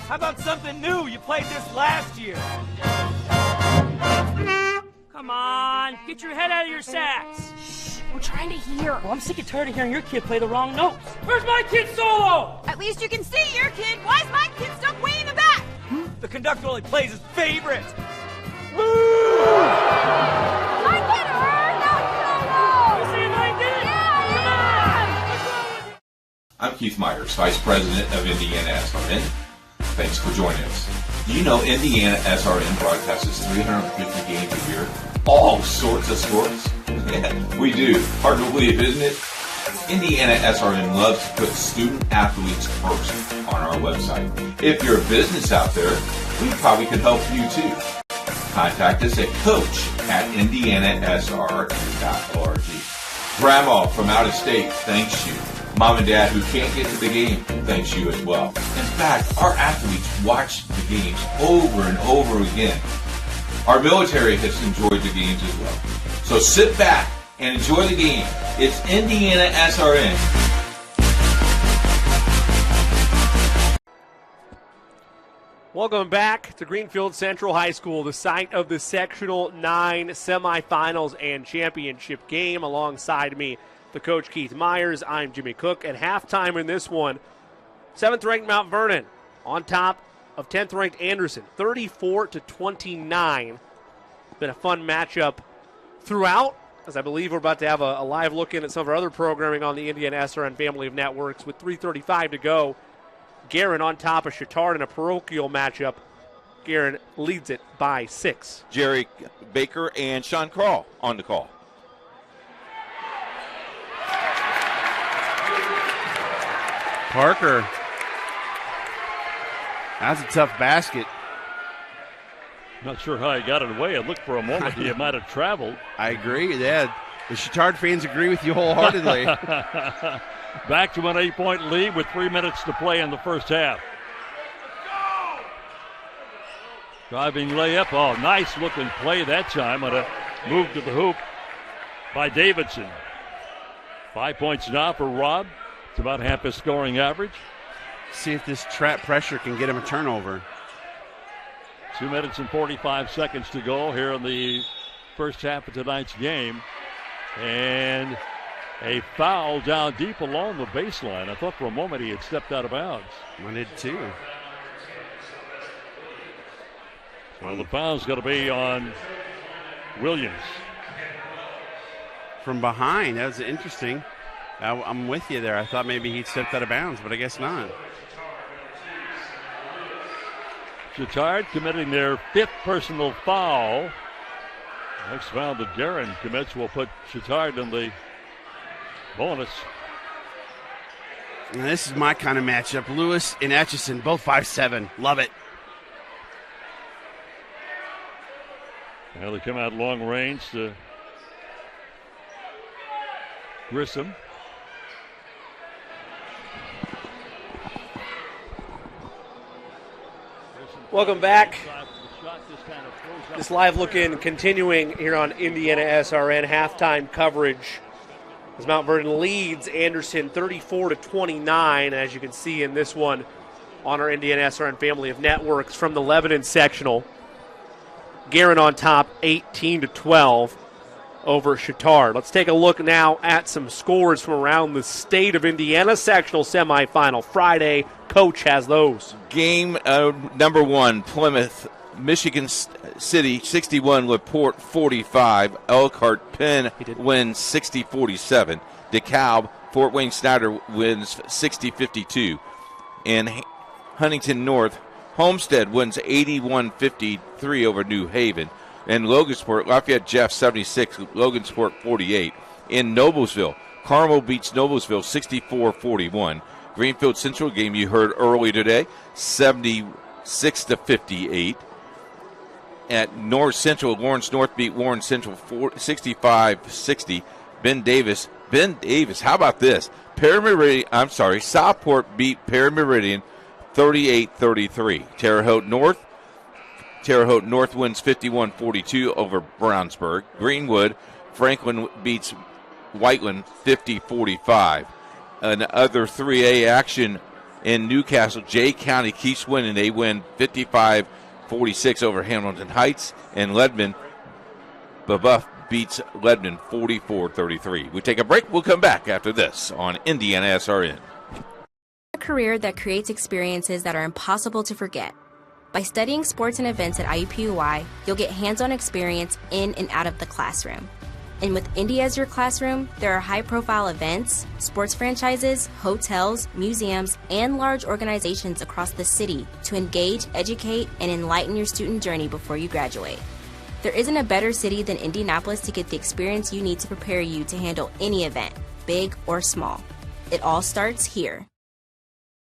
How about something new? You played this last year.
Come on, get your head out of your sacks.
Shh, we're trying to hear. Well, I'm sick and tired of hearing your kid play the wrong notes. Where's my kid solo?
At least you can see your kid. Why is my kid stuck way in the back?
The conductor only plays his favorite.
My kid heard that solo.
You see my kid?
Yeah,
Come on.
I'm Keith Myers, Vice President of Indiana SRN. Thanks for joining us. Do you know Indiana SRN broadcasts 350 games a year? All sorts of sports? Yeah, we do. Hard to believe, isn't it? Indiana SRN loves to put student athletes first on our website. If you're a business out there, we probably could help you too. Contact us at coach@indianasrn.org. Grandma from out of state thanks you. Mom and Dad who can't get to the game thanks you as well. In fact, our athletes watch the games over and over again. Our military has enjoyed the games as well. So sit back and enjoy the game. It's Indiana SRN.
Welcome back to Greenfield Central High School, the site of the Sectional 9 semifinals and championship game. Alongside me, the coach Keith Myers. I'm Jimmy Cook. At halftime in this one, 7th-ranked Mount Vernon on top of 10th-ranked Anderson, 34-29. Been a fun matchup throughout, as I believe we're about to have a live look in at some of our other programming on the Indiana SRN family of networks. With 3:35 to go, Guerin on top of Chittard in a parochial matchup. Guerin leads it by 6.
Jerry Baker and Sean Crawl on the call.
Parker. That's a tough basket.
Not sure how he got it away. It looked for a moment he might have traveled.
I agree. Yeah, the Chittard fans agree with you wholeheartedly.
Back to an 8-point lead with 3 minutes to play in the first half. Driving layup. Oh, nice looking play that time on a move to the hoop by Davidson. 5 points now for Rob. It's about half his scoring average.
See if this trap pressure can get him a turnover.
2 minutes and 45 seconds to go here in the first half of tonight's game. And a foul down deep along the baseline. I thought for a moment he had stepped out of bounds.
I did too.
Well, the foul's going to be on Williams.
From behind. That was interesting. I'm with you there. I thought maybe he'd stepped out of bounds, but I guess not.
Chittard committing their 5th personal foul. Next foul that Guerin commits will put Chittard in the bonus.
And this is my kind of matchup. Lewis and Etchison, both 5'7". Love it.
Well, they come out long range to Grissom.
Welcome back. This live look-in continuing here on Indiana SRN. Halftime coverage as Mount Vernon leads Anderson 34-29, as you can see in this one on our Indiana SRN family of networks from the Lebanon sectional. Guerin on top 18-12 over Chittard. Let's take a look now at some scores from around the state of Indiana. Sectional semifinal Friday. Coach has those.
Game number 1, Plymouth, Michigan City 61, LaPorte 45. Elkhart Penn wins 60-47. DeKalb, Fort Wayne Snyder wins 60-52. And Huntington North, Homestead wins 81-53 over New Haven. And Logansport, Lafayette Jeff 76, Logansport 48. In Noblesville, Carmel beats Noblesville 64-41. Greenfield Central game you heard earlier today, 76-58. At North Central, Lawrence North beat Warren Central 65-60. Ben Davis, how about this? Southport beat Perry Meridian 38-33. Terre Haute North wins 51-42 over Brownsburg. Greenwood, Franklin beats Whiteland 50-45. Another 3A action in Newcastle. Jay County keeps winning. They win 55-46 over Hamilton Heights. And Leadman, Babuff beats Leadman 44-33. We take a break. We'll come back after this on Indiana SRN.
A career that creates experiences that are impossible to forget. By studying sports and events at IUPUI, you'll get hands-on experience in and out of the classroom. And with Indy as your classroom, there are high-profile events, sports franchises, hotels, museums, and large organizations across the city to engage, educate, and enlighten your student journey before you graduate. There isn't a better city than Indianapolis to get the experience you need to prepare you to handle any event, big or small. It all starts here.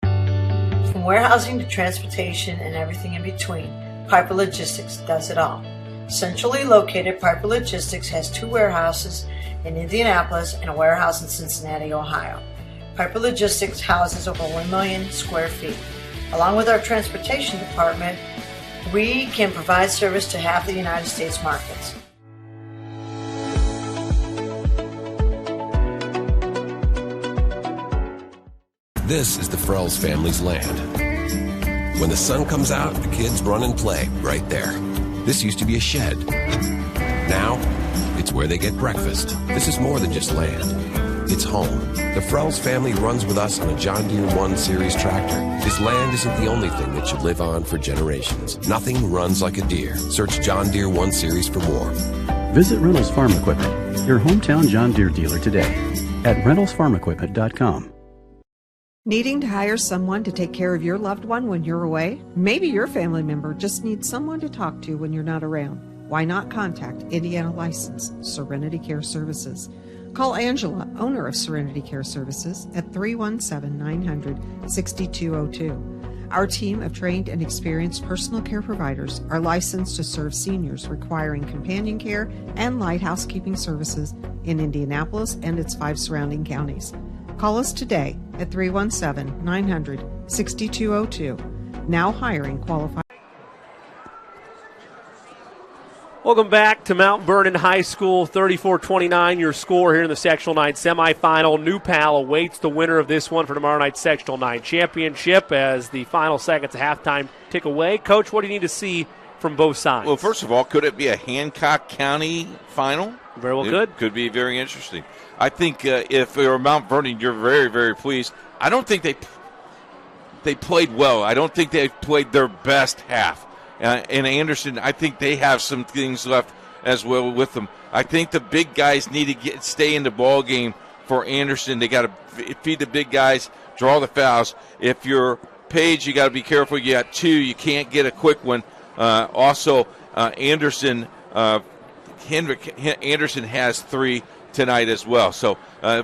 From warehousing to transportation and everything in between, Piper Logistics does it all. Centrally located, Piper Logistics has 2 warehouses in Indianapolis and a warehouse in Cincinnati, Ohio. Piper Logistics houses over 1 million square feet. Along with our transportation department, we can provide service to half the United States markets.
This is the Frells family's land. When the sun comes out, the kids run and play right there. This used to be a shed. Now, it's where they get breakfast. This is more than just land. It's home. The Frells family runs with us on a John Deere 1 Series tractor. This land isn't the only thing that should live on for generations. Nothing runs like a Deere. Search John Deere 1 Series for more.
Visit Reynolds Farm Equipment, your hometown John Deere dealer today at reynoldsfarmequipment.com.
Needing to hire someone to take care of your loved one when you're away? Maybe your family member just needs someone to talk to when you're not around. Why not contact Indiana licensed Serenity Care Services? Call Angela, owner of Serenity Care Services, at 317-900-6202. Our team of trained and experienced personal care providers are licensed to serve seniors requiring companion care and light housekeeping services in Indianapolis and its 5 surrounding counties. Call us today at 317-900-6202. Now hiring qualified.
Welcome back to Mount Vernon High School, 34-29, your score here in the Sectional 9 semifinal. New Pal awaits the winner of this one for tomorrow night's Sectional 9 championship as the final seconds of halftime tick away. Coach, what do you need to see from both sides?
Well, first of all, could it be a Hancock County final?
Very well could.
Could be very interesting. I think if you're Mount Vernon, you're very, very pleased. I don't think they played well. I don't think they played their best half. And Anderson, I think they have some things left as well with them. I think the big guys need to stay in the ball game for Anderson. They got to feed the big guys, draw the fouls. If you're Page, you got to be careful. You got 2. You can't get a quick one. Also, Anderson has 3 tonight as well. So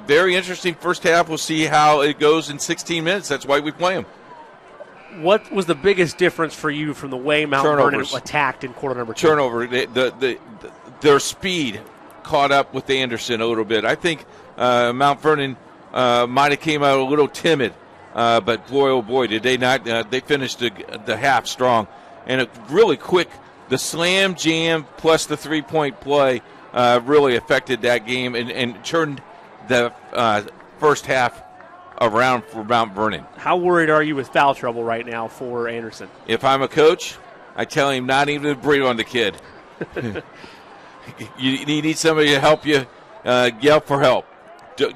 very interesting first half. We'll see how it goes in 16 minutes. That's why we play them.
What was the biggest difference for you from the way Mount Vernon attacked in quarter number 2?
Turnover. Their speed caught up with Anderson a little bit. I think Mount Vernon might have came out a little timid, but boy, oh boy, did they not. They finished the half strong. And really quick, the slam jam plus the three-point play really affected that game and turned the first half around for Mount Vernon.
How worried are you with foul trouble right now for Anderson?
If I'm a coach, I tell him not even to breathe on the kid. You need somebody to help you yell for help.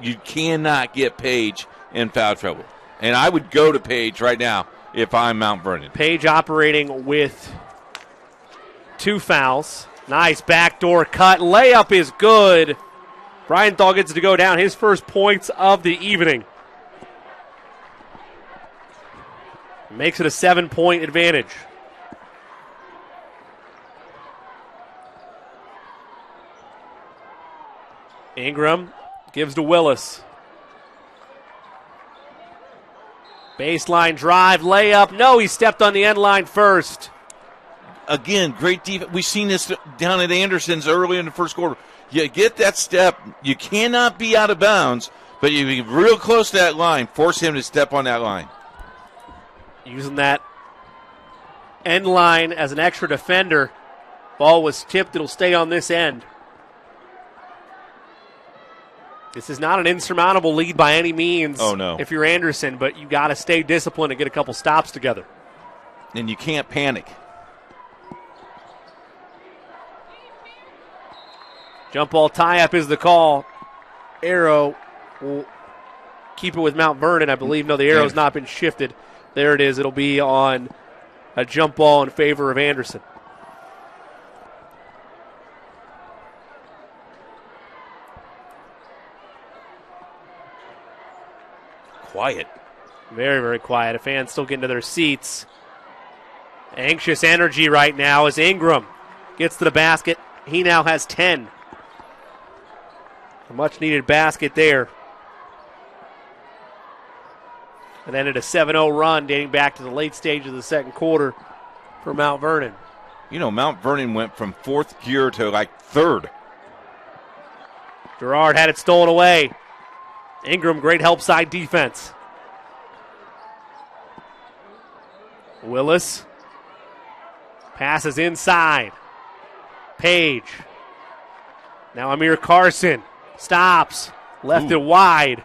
You cannot get Page in foul trouble. And I would go to Page right now if I'm Mount Vernon.
Page operating with 2 fouls. Nice backdoor cut. Layup is good. Brianthal gets to go down his first points of the evening. Makes it a 7-point advantage. Ingram gives to Willis. Baseline drive, layup. No, he stepped on the end line first.
Again, great defense. We've seen this down at Anderson's early in the first quarter. You get that step. You cannot be out of bounds, but you be real close to that line. Force him to step on that line.
Using that end line as an extra defender. Ball was tipped. It'll stay on this end. This is not an insurmountable lead by any means.
Oh, no.
If you're Anderson, but you got to stay disciplined and get a couple stops together.
And you can't panic.
Jump ball tie-up is the call. Arrow will keep it with Mount Vernon, I believe. No, the arrow's not been shifted. There it is. It'll be on a jump ball in favor of Anderson.
Quiet.
Very, very quiet. A fans still getting to their seats. Anxious energy right now as Ingram gets to the basket. He now has 10. A much-needed basket there. And ended a 7-0 run dating back to the late stage of the second quarter for Mount Vernon.
You know, Mount Vernon went from fourth gear to like third.
Gerard had it stolen away. Ingram, great help side defense. Willis passes inside. Page. Now Amir Carson stops. Left it wide.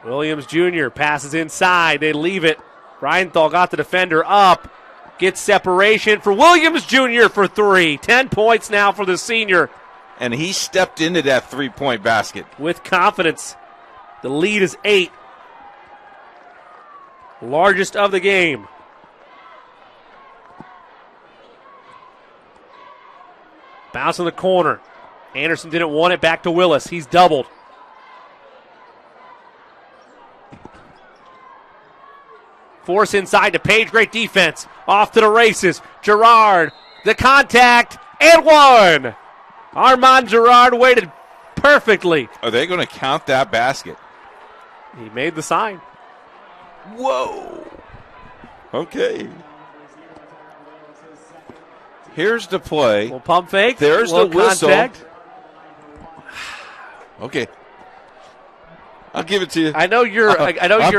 Williams Jr. passes inside. They leave it. Brianthal got the defender up. Gets separation for Williams Jr. for 3. 10 points now for the senior.
And he stepped into that three-point basket.
With confidence. The lead is 8. Largest of the game. Bounce in the corner. Anderson didn't want it. Back to Willis. He's doubled. Force inside to Page. Great defense. Off to the races. Gerard. The contact. And one. Armand Gerard waited perfectly.
Are they going to count that basket?
He made the sign.
Whoa. Okay. Here's the play.
Little pump fake.
There's the whistle.
Contact.
Okay. I'll give it to you.
I know you're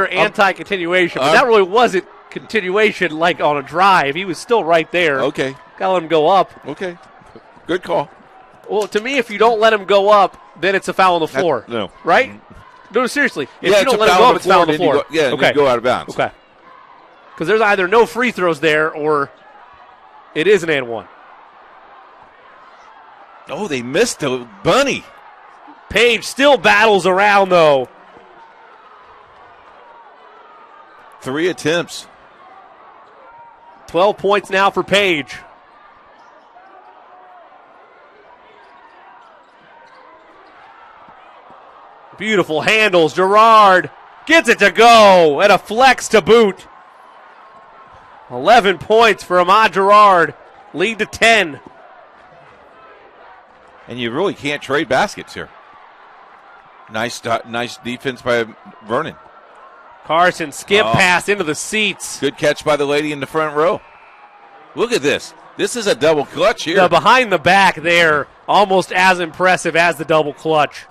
anti-continuation, but that really wasn't continuation like on a drive. He was still right there.
Okay.
Got to let him go up.
Okay. Good call.
Well, to me, if you don't let him go up, then it's a foul on the floor.
No.
Right? No, seriously. If
you
don't let him go up, it's foul on the floor.
You go out of bounds.
Okay. Because there's either no free throws there or it is an and one.
Oh, they missed the bunny.
Page still battles around, though.
3 attempts.
12 points now for Page. Beautiful handles. Gerard gets it to go. And a flex to boot. 11 points for Ahmad Gerard. Lead to 10.
And you really can't trade baskets here. Nice defense by Vernon.
Carson skip pass into the seats.
Good catch by the lady in the front row. Look at this. This is a double clutch here.
The behind the back there, almost as impressive as the double clutch.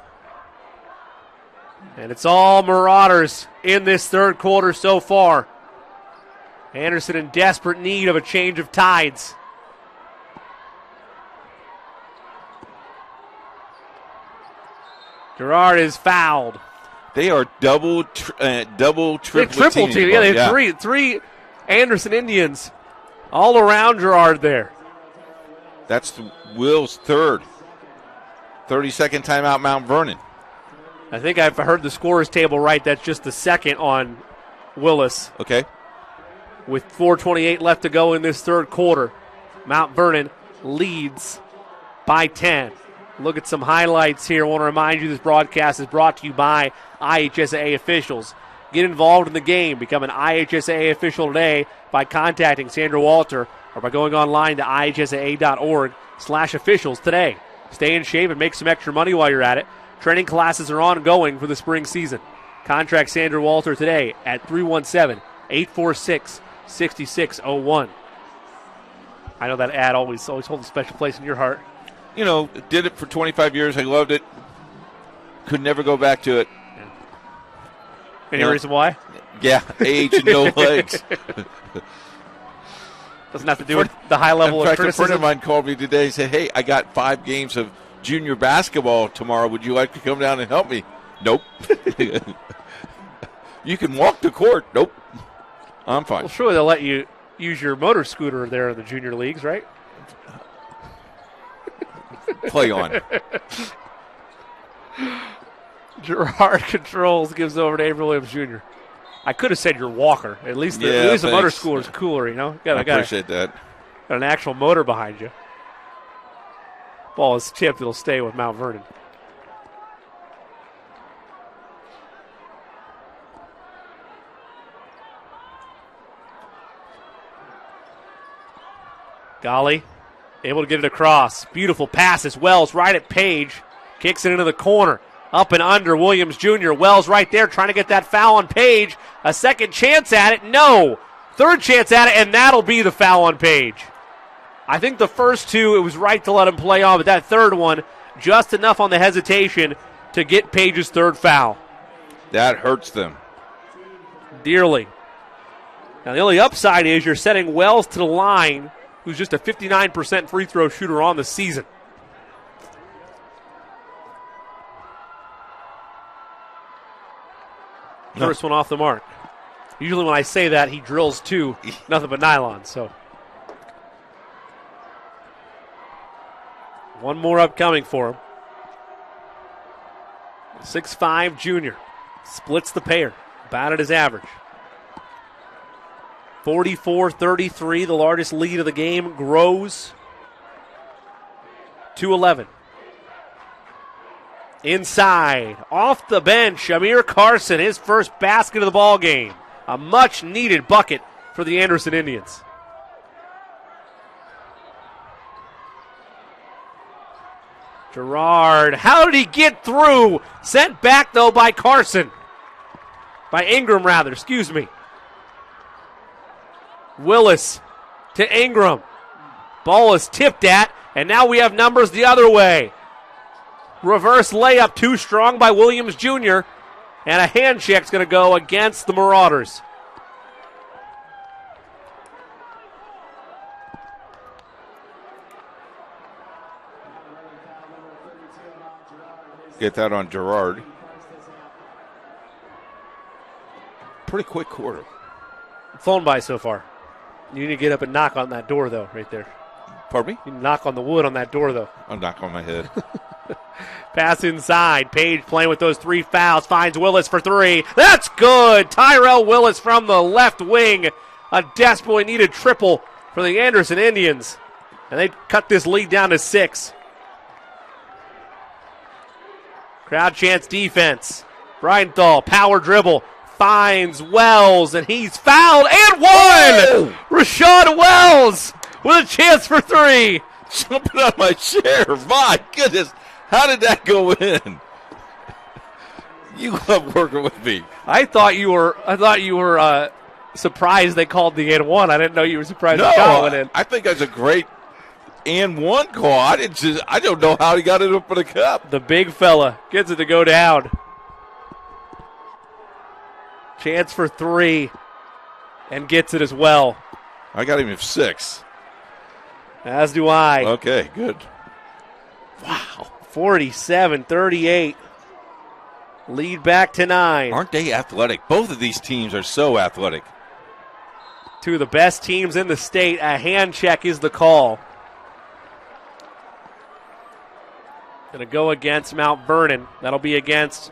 And it's all Marauders in this third quarter so far. Anderson in desperate need of a change of tides. Girard is fouled.
They are double, triple
team. Yeah, they have three Anderson Indians all around Girard there.
That's Will's third. 30-second timeout, Mount Vernon.
I think I've heard the scorer's table right. That's just the second on Willis.
Okay.
With 4:28 left to go in this third quarter, Mount Vernon leads by 10. Look at some highlights here. I want to remind you this broadcast is brought to you by IHSAA officials. Get involved in the game. Become an IHSAA official today by contacting Sandra Walter or by going online to ihsaa.org/officials today. Stay in shape and make some extra money while you're at it. Training classes are ongoing for the spring season. Contact Sandra Walter today at 317-846-6601. I know that ad always holds a special place in your heart.
You know, did it for 25 years. I loved it. Could never go back to it.
Any reason why?
Yeah, age and no legs.
Doesn't have to do with the high level of criticism.
A friend of mine called me today and said, hey, I got 5 games of junior basketball tomorrow. Would you like to come down and help me? Nope. You can walk the court. Nope. I'm fine.
Well, surely they'll let you use your motor scooter there in the junior leagues, right?
Play on.
Girard controls, gives over to Avery Williams Jr. I could have said your walker. At least the motor scooter is cooler, you know.
I appreciate that.
Got an actual motor behind you. Ball is tipped. It'll stay with Mount Vernon. Golly, able to get it across. Beautiful passes. Wells right at Page. Kicks it into the corner. Up and under Williams Jr. Wells right there trying to get that foul on Page. A second chance at it. No. Third chance at it, and that'll be the foul on Page. I think the first two, it was right to let him play on, but that third one, just enough on the hesitation to get Page's third foul.
That hurts them
dearly. Now, the only upside is you're setting Wells to the line, who's just a 59% free throw shooter on the season. First one off the mark. Usually when I say that, he drills two, nothing but nylon. So one more upcoming for him. 6'5" junior. Splits the pair. About at his average. 44-33, the largest lead of the game, grows to 11. Inside, off the bench, Amir Carson, his first basket of the ball game. A much-needed bucket for the Anderson Indians. Girard, how did he get through? Sent back, though, by Carson. By Ingram, rather, excuse me. Willis to Ingram. Ball is tipped at, and now we have numbers the other way. Reverse layup too strong by Williams Jr., and a hand check's going to go against the Marauders.
Get that on Girard. Pretty quick quarter.
Flown by so far. You need to get up and knock on that door, though, right there.
Pardon me?
You need to knock on the wood on that door, though.
I'll knock on my head.
Pass inside. Page playing with those 3 fouls. Finds Willis for 3. That's good. Tyrell Willis from the left wing. A desperately needed triple for the Anderson Indians. And they cut this lead down to 6. Crowd chants defense. Breidenthal, power dribble. Finds Wells, and he's fouled and one! Oh! Rashad Wells with a chance for 3.
Jumping out my chair. My goodness. How did that go in? You love working with me.
I thought you were surprised they called the and one. I didn't know you were surprised the shot went in.
I think that's a great and one call. I don't know how he got it up for the cup.
The big fella gets it to go down. Chance for 3 and gets it as well.
I got him at 6.
As do I.
Okay, good.
Wow. 47-38. Lead back to 9.
Aren't they athletic? Both of these teams are so athletic.
Two of the best teams in the state. A hand check is the call. Going to go against Mount Vernon. That'll be against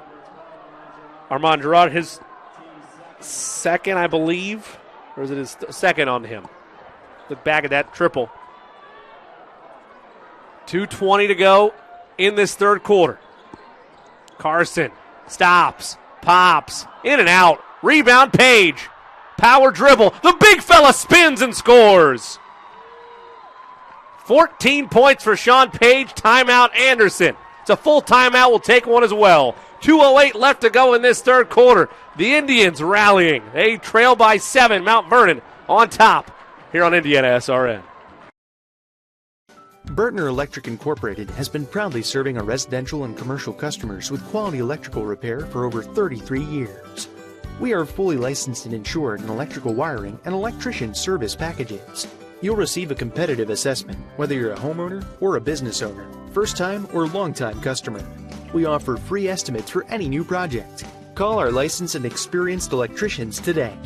Armand Gerard, his second, I believe. Or is it his second on him? Look back at that triple. 2:20 to go in this third quarter. Carson stops, pops, in and out. Rebound, Page. Power dribble. The big fella spins and scores. 14 points for Sean Page. Timeout, Anderson. It's a full timeout. We'll take one as well. 2:08 left to go in this third quarter. The Indians rallying. They trail by 7. Mount Vernon on top here on Indiana SRN.
Bertner Electric Incorporated has been proudly serving our residential and commercial customers with quality electrical repair for over 33 years. We are fully licensed and insured in electrical wiring and electrician service packages. You'll receive a competitive assessment, whether you're a homeowner or a business owner, first-time or long-time customer. We offer free estimates for any new project. Call our licensed and experienced electricians today.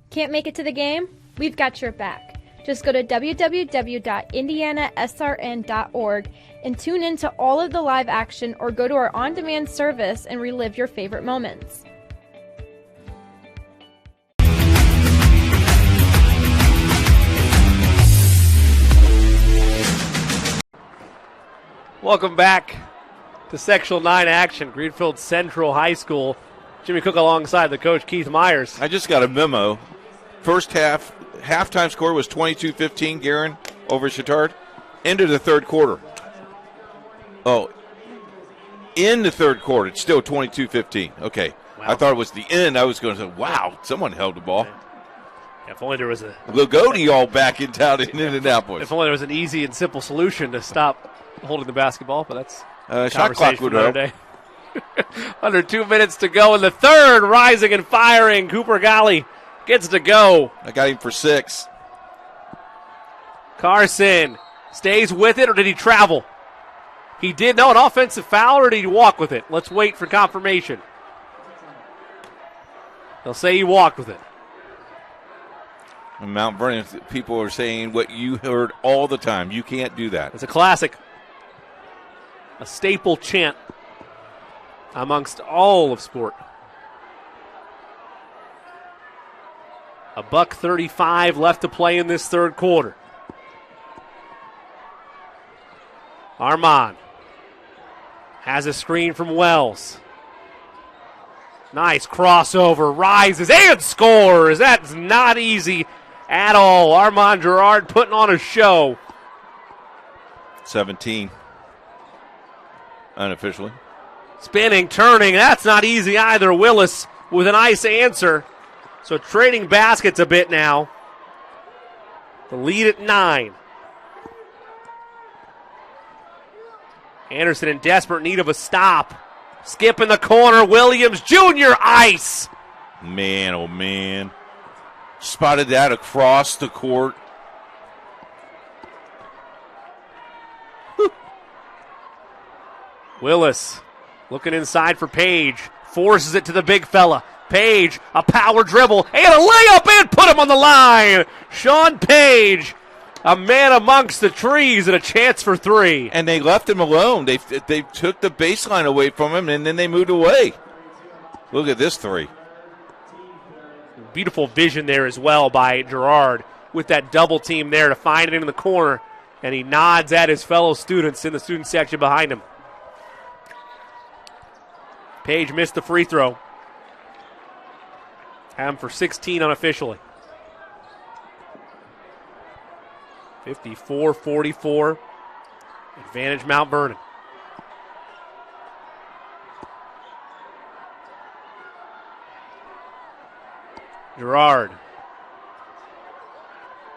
Can't make it to the game? We've got your back. Just go to www.indianasrn.org and tune in to all of the live action or go to our on-demand service and relive your favorite moments.
Welcome back to Sectional 9 action. Greenfield Central High School. Jimmy Cook alongside the coach, Keith Myers.
I just got a memo. First halftime score was 22-15, Guerin over Chittard. Into the third quarter. Oh, in the third quarter, it's still 22-15. Okay. Wow. I thought it was the end. I was going to say, wow, someone held the ball.
Yeah, if only there was a
Lagodi all back in town in Indianapolis.
If only there was an easy and simple solution to stop holding the basketball, but that's
shot clock would help.
Day. Under 2 minutes to go in the third, rising and firing. Cooper Golly gets to go.
I got him for 6.
Carson stays with it, or did he travel? He did. No, an offensive foul, or did he walk with it? Let's wait for confirmation. They'll say he walked with it.
In Mount Vernon, people are saying what you heard all the time. You can't do that.
It's a classic. A staple chant amongst all of sport. $1:35 left to play in this third quarter. Armand has a screen from Wells. Nice crossover, rises and scores. That's not easy at all. Armand Gerard putting on a show.
17. Unofficially.
Spinning, turning, that's not easy either. Willis with a nice answer. So trading baskets a bit now. The lead at 9. Anderson in desperate need of a stop. Skip in the corner. Williams Jr. ice.
Man, oh man. Spotted that across the court.
Willis looking inside for Page. Forces it to the big fella. Page, a power dribble, and a layup, and put him on the line. Sean Page, a man amongst the trees, and a chance for 3.
And they left him alone. They took the baseline away from him, and then they moved away. Look at this 3.
Beautiful vision there as well by Gerard with that double team there to find it in the corner. And he nods at his fellow students in the student section behind him. Page missed the free throw. Had him for 16 unofficially. 54-44. Advantage Mount Vernon. Gerard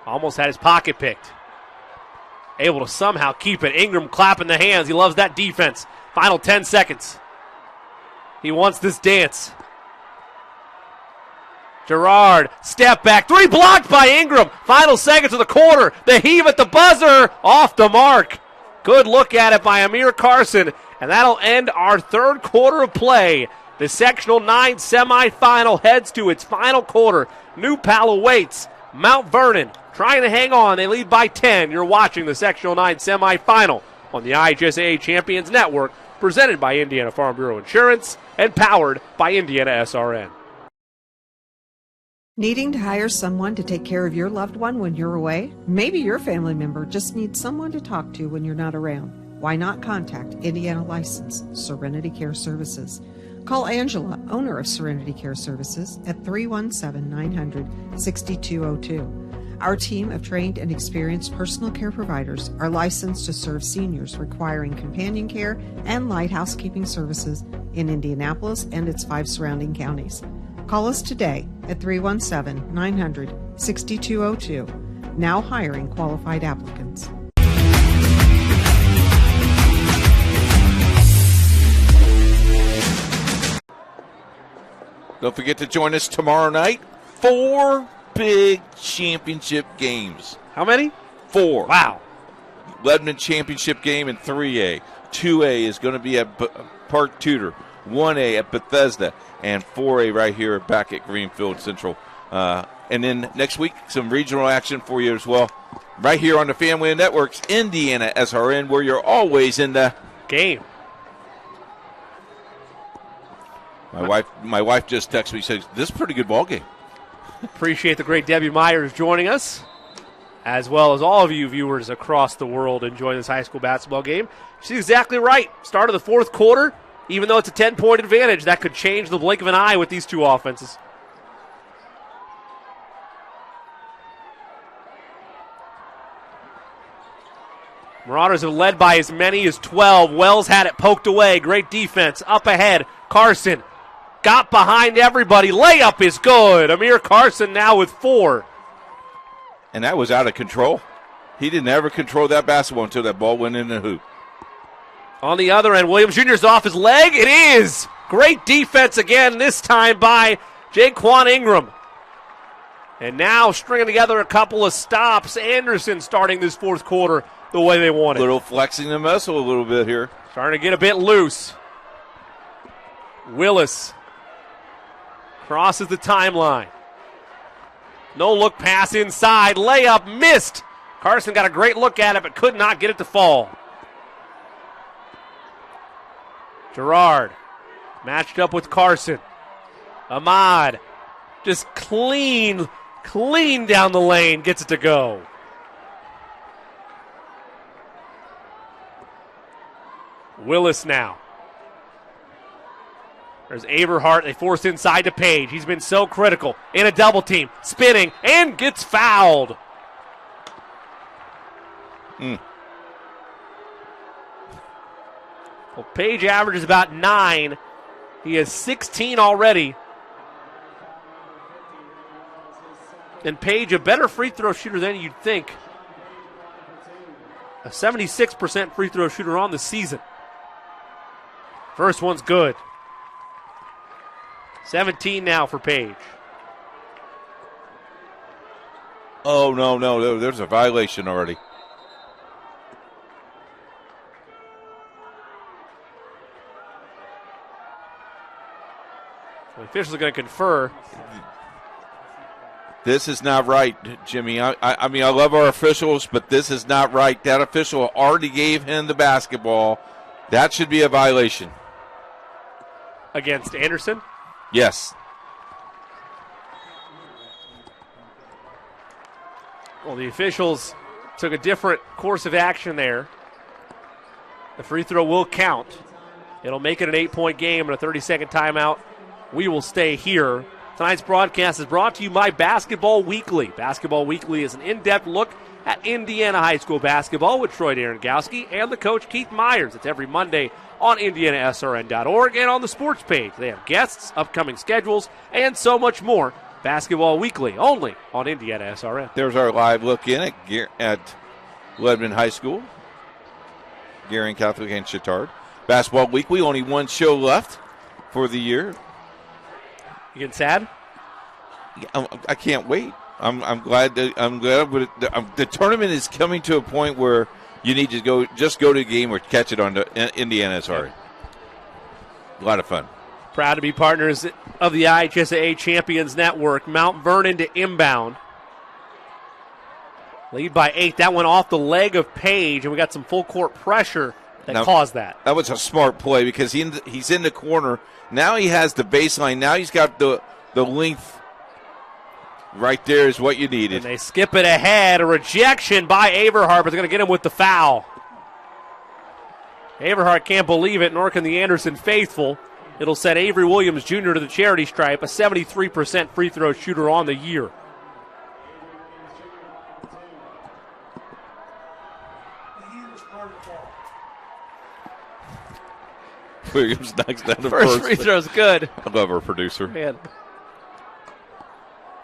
almost had his pocket picked. Able to somehow keep it. Ingram clapping the hands. He loves that defense. Final 10 seconds. He wants this dance. Gerard, step back. 3 blocked by Ingram. Final seconds of the quarter. The heave at the buzzer. Off the mark. Good look at it by Amir Carson, and that'll end our third quarter of play. The Sectional 9 semifinal heads to its final quarter. New Pal awaits. Mount Vernon trying to hang on. They lead by 10. You're watching the Sectional 9 semifinal on the IHSAA Champions Network, presented by Indiana Farm Bureau Insurance and powered by Indiana SRN.
Needing to hire someone to take care of your loved one when you're away? Maybe your family member just needs someone to talk to when you're not around. Why not contact Indiana licensed Serenity Care Services? Call Angela, owner of Serenity Care Services, at 317-900-6202. Our team of trained and experienced personal care providers are licensed to serve seniors requiring companion care and light housekeeping services in Indianapolis and its 5 surrounding counties. Call us today at 317-900-6202. Now hiring qualified applicants.
Don't forget to join us tomorrow night. 4 big championship games.
How many?
4.
Wow.
Lebanon championship game in 3A. 2A is going to be at Park Tudor. 1A at Bethesda. And 4A right here back at Greenfield Central. And then next week, some regional action for you as well. Right here on the Family of Networks, Indiana SRN, where you're always in the
game.
My wife just texted me, says, this is a pretty good ball game.
Appreciate the great Debbie Myers joining us, as well as all of you viewers across the world enjoying this high school basketball game. She's exactly right. Start of the fourth quarter, even though it's a 10-point advantage, that could change the blink of an eye with these two offenses. Marauders have led by as many as 12. Wells had it poked away. Great defense. Up ahead. Carson got behind everybody. Layup is good. Amir Carson now with 4.
And that was out of control. He didn't ever control that basketball until that ball went in the hoop.
On the other end, Williams Jr.'s off his leg. It is. Great defense again, this time by Jaquan Ingram. And now stringing together a couple of stops. Anderson starting this fourth quarter the way they want it.
A little flexing the muscle a little bit here.
Starting to get a bit loose. Willis crosses the timeline. No look pass inside. Layup missed. Carson got a great look at it but could not get it to fall. Gerard matched up with Carson. Ahmad just clean down the lane, gets it to go. Willis now. There's Averhart. They force inside to Page. He's been so critical. In a double team. Spinning and gets fouled. Well, Page averages about 9. He has 16 already. And Page, a better free throw shooter than you'd think. A 76% free throw shooter on the season. First one's good. 17 now for Page.
Oh, no. There's a violation already.
The officials are going to confer.
This is not right, Jimmy. I mean, I love our officials, but this is not right. That official already gave him the basketball. That should be a violation.
Against Anderson?
Yes.
Well, the officials took a different course of action there. The free throw will count. It'll make it an 8-point game and a 30-second timeout. We will stay here. Tonight's broadcast is brought to you by Basketball Weekly. Basketball Weekly is an in-depth look at Indiana high school basketball with Troy Darengowski and the coach Keith Myers. It's every Monday on IndianaSRN.org and on the sports page. They have guests, upcoming schedules, and so much more. Basketball Weekly, only on Indiana SRN.
There's our live look in at Lebanon High School, Gary Catholic and Chittard. Basketball Weekly, only one show left for the year.
You getting sad?
I can't wait. I'm glad. The tournament is coming to a point where You need to go to the game or catch it on the Indiana SRN. A lot of fun.
Proud to be partners of the IHSAA Champions Network. Mount Vernon to inbound. Lead by 8. That went off the leg of Page, and we got some full court pressure that caused that.
That was a smart play because he's in the corner. Now he has the baseline. Now he's got the length. Right there is what you needed.
And they skip it ahead. A rejection by Averhart, but they're going to get him with the foul. Averhart can't believe it, nor can the Anderson faithful. It'll set Avery Williams Jr. to the charity stripe, a 73% free throw shooter on the year.
Williams knocks down the
first free throw's good.
I love our producer.
Man.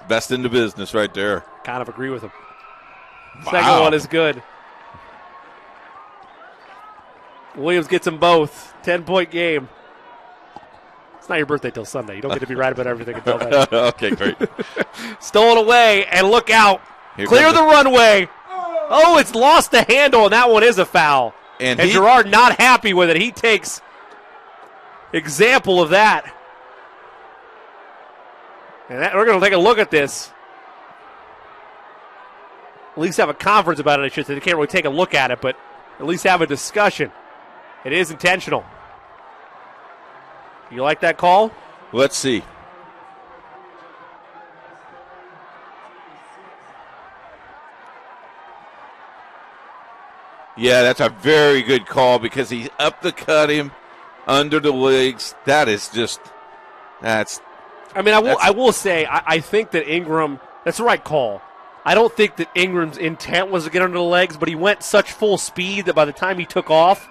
Best in the business right there.
Kind of agree with him.
Wow.
Second one is good. Williams gets them both. 10-point game. It's not your birthday till Sunday. You don't get to be right about everything until then.
Okay, great.
Stolen away, and look out. Clear the runway. Oh, it's lost the handle, and that one is a foul. And Gerard not happy with it. He takes example of that. And we're going to take a look at this. At least have a conference about it, I should say. They can't really take a look at it, but at least have a discussion. It is intentional. You like that call?
Let's see. Yeah, that's a very good call because he uppercut him under the legs. That is just,
I will say, I think that Ingram, that's the right call. I don't think that Ingram's intent was to get under the legs, but he went such full speed that by the time he took off,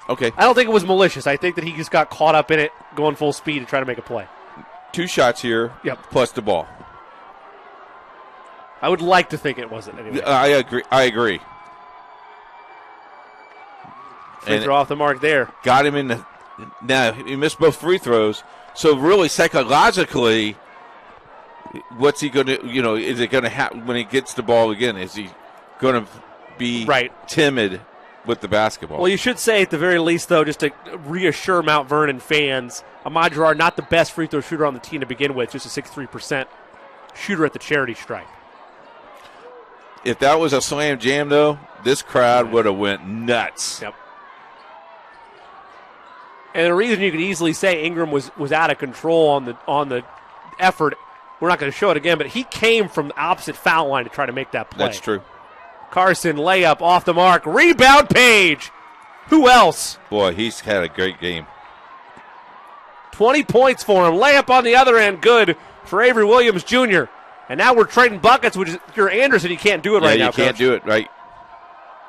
okay.
I don't think it was malicious. I think that he just got caught up in it, going full speed and trying to make a play.
2 shots here, plus the ball.
I would like to think it wasn't anyway.
I agree.
Free throw off the mark there.
Got him in the. Now, he missed both free throws. So, really, psychologically, what's he going to, is it going to happen when he gets the ball again? Is he going to be timid with the basketball?
Well, you should say at the very least, though, just to reassure Mount Vernon fans, Ahmad Gerard, not the best free throw shooter on the team to begin with, just a 63% shooter at the charity stripe.
If that was a slam jam, though, this crowd would have went nuts.
Yep. And the reason you could easily say Ingram was out of control on the effort, we're not going to show it again, but he came from the opposite foul line to try to make that play.
That's true.
Carson, layup, off the mark, rebound, Page. Who else?
Boy, he's had a great game.
20 points for him. Layup on the other end, good for Avery Williams Jr. And now we're trading buckets, which is, if you're Anderson, you can't do it right now,
you can't do it, right.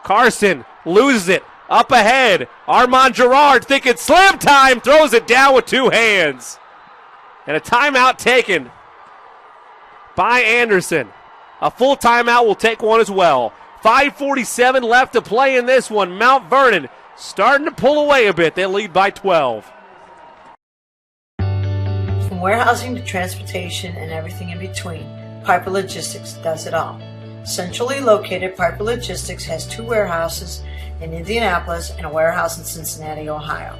Carson loses it. Up ahead, Armand Gerard thinking slam time, throws it down with 2 hands. And a timeout taken by Anderson. A full timeout will take one as well. 5:47 left to play in this one. Mount Vernon starting to pull away a bit. They lead by 12.
From warehousing to transportation and everything in between, Piper Logistics does it all. Centrally located, Piper Logistics has 2 warehouses in Indianapolis and a warehouse in Cincinnati, Ohio.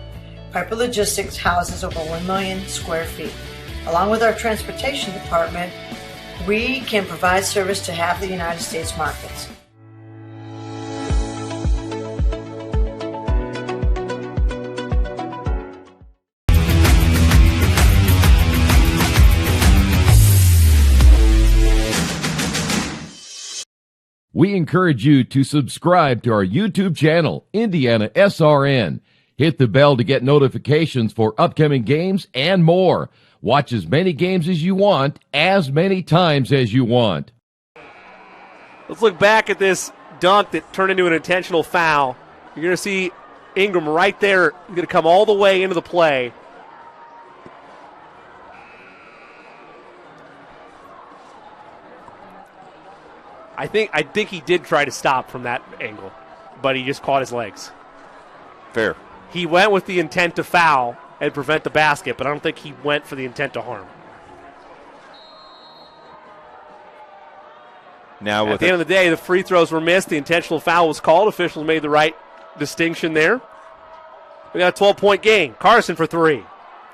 Piper Logistics houses over 1 million square feet. Along with our transportation department, we can provide service to half the United States markets.
We encourage you to subscribe to our YouTube channel, Indiana SRN. Hit the bell to get notifications for upcoming games and more. Watch as many games as you want, as many times as you want.
Let's look back at this dunk that turned into an intentional foul. You're going to see Ingram right there. He's going to come all the way into the play. I think he did try to stop from that angle, but he just caught his legs.
Fair.
He went with the intent to foul and prevent the basket, but I don't think he went for the intent to harm.
Now
At the end of the day, the free throws were missed. The intentional foul was called. Officials made the right distinction there. We got a 12-point game. Carson for 3.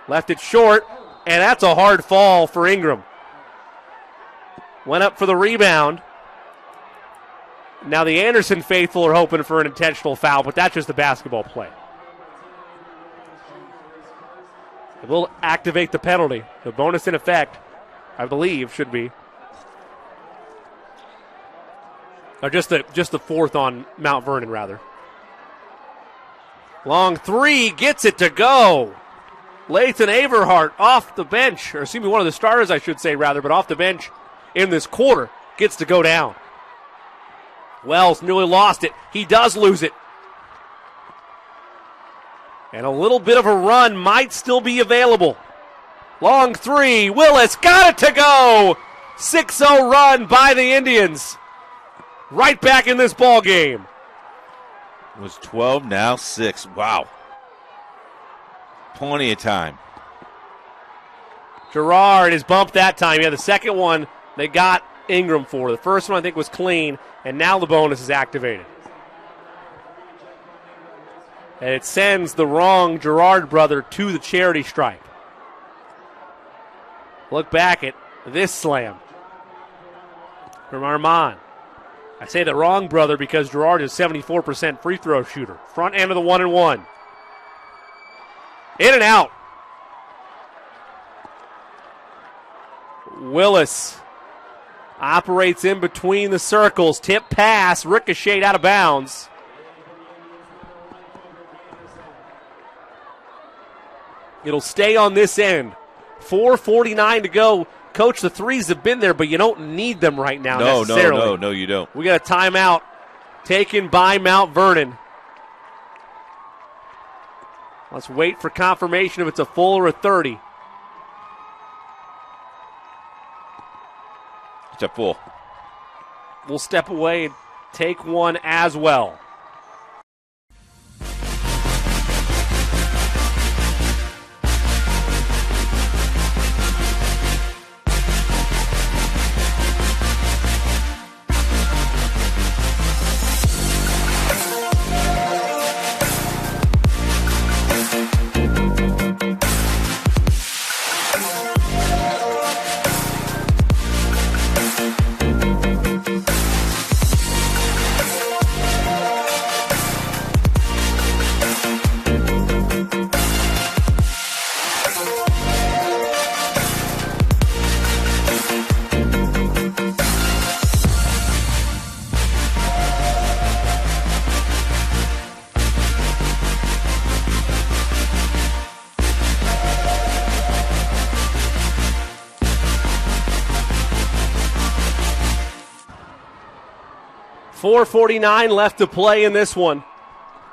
Left it short, and that's a hard fall for Ingram. Went up for the rebound. Now the Anderson faithful are hoping for an intentional foul, but that's just a basketball play. It will activate the penalty. The bonus in effect, I believe, should be. Or just the fourth on Mount Vernon, rather. Long 3, gets it to go. Lathan Averhart off the bench, or excuse me, one of the starters, I should say, rather, but off the bench in this quarter, gets to go down. Wells nearly lost it. He does lose it. And a little bit of a run might still be available. Long 3, Willis got it to go. 6-0 run by the Indians. Right back in this ball game.
It was 12, now 6. Wow. Plenty of time.
Gerard is bumped that time. Yeah, the second one they got Ingram for. The first one I think was clean, and now the bonus is activated. And it sends the wrong Gerard brother to the charity stripe. Look back at this slam from Armand. I say the wrong brother because Gerard is 74% free throw shooter. Front end of the 1-and-1. In and out. Willis operates in between the circles. Tip pass, ricocheted out of bounds. It'll stay on this end. 4:49 to go. Coach, the threes have been there, but you don't need them right now necessarily.
No, you don't.
We got a timeout taken by Mount Vernon. Let's wait for confirmation if it's a full or a 30.
It's a full.
We'll step away and take one as well. .449 left to play in this one.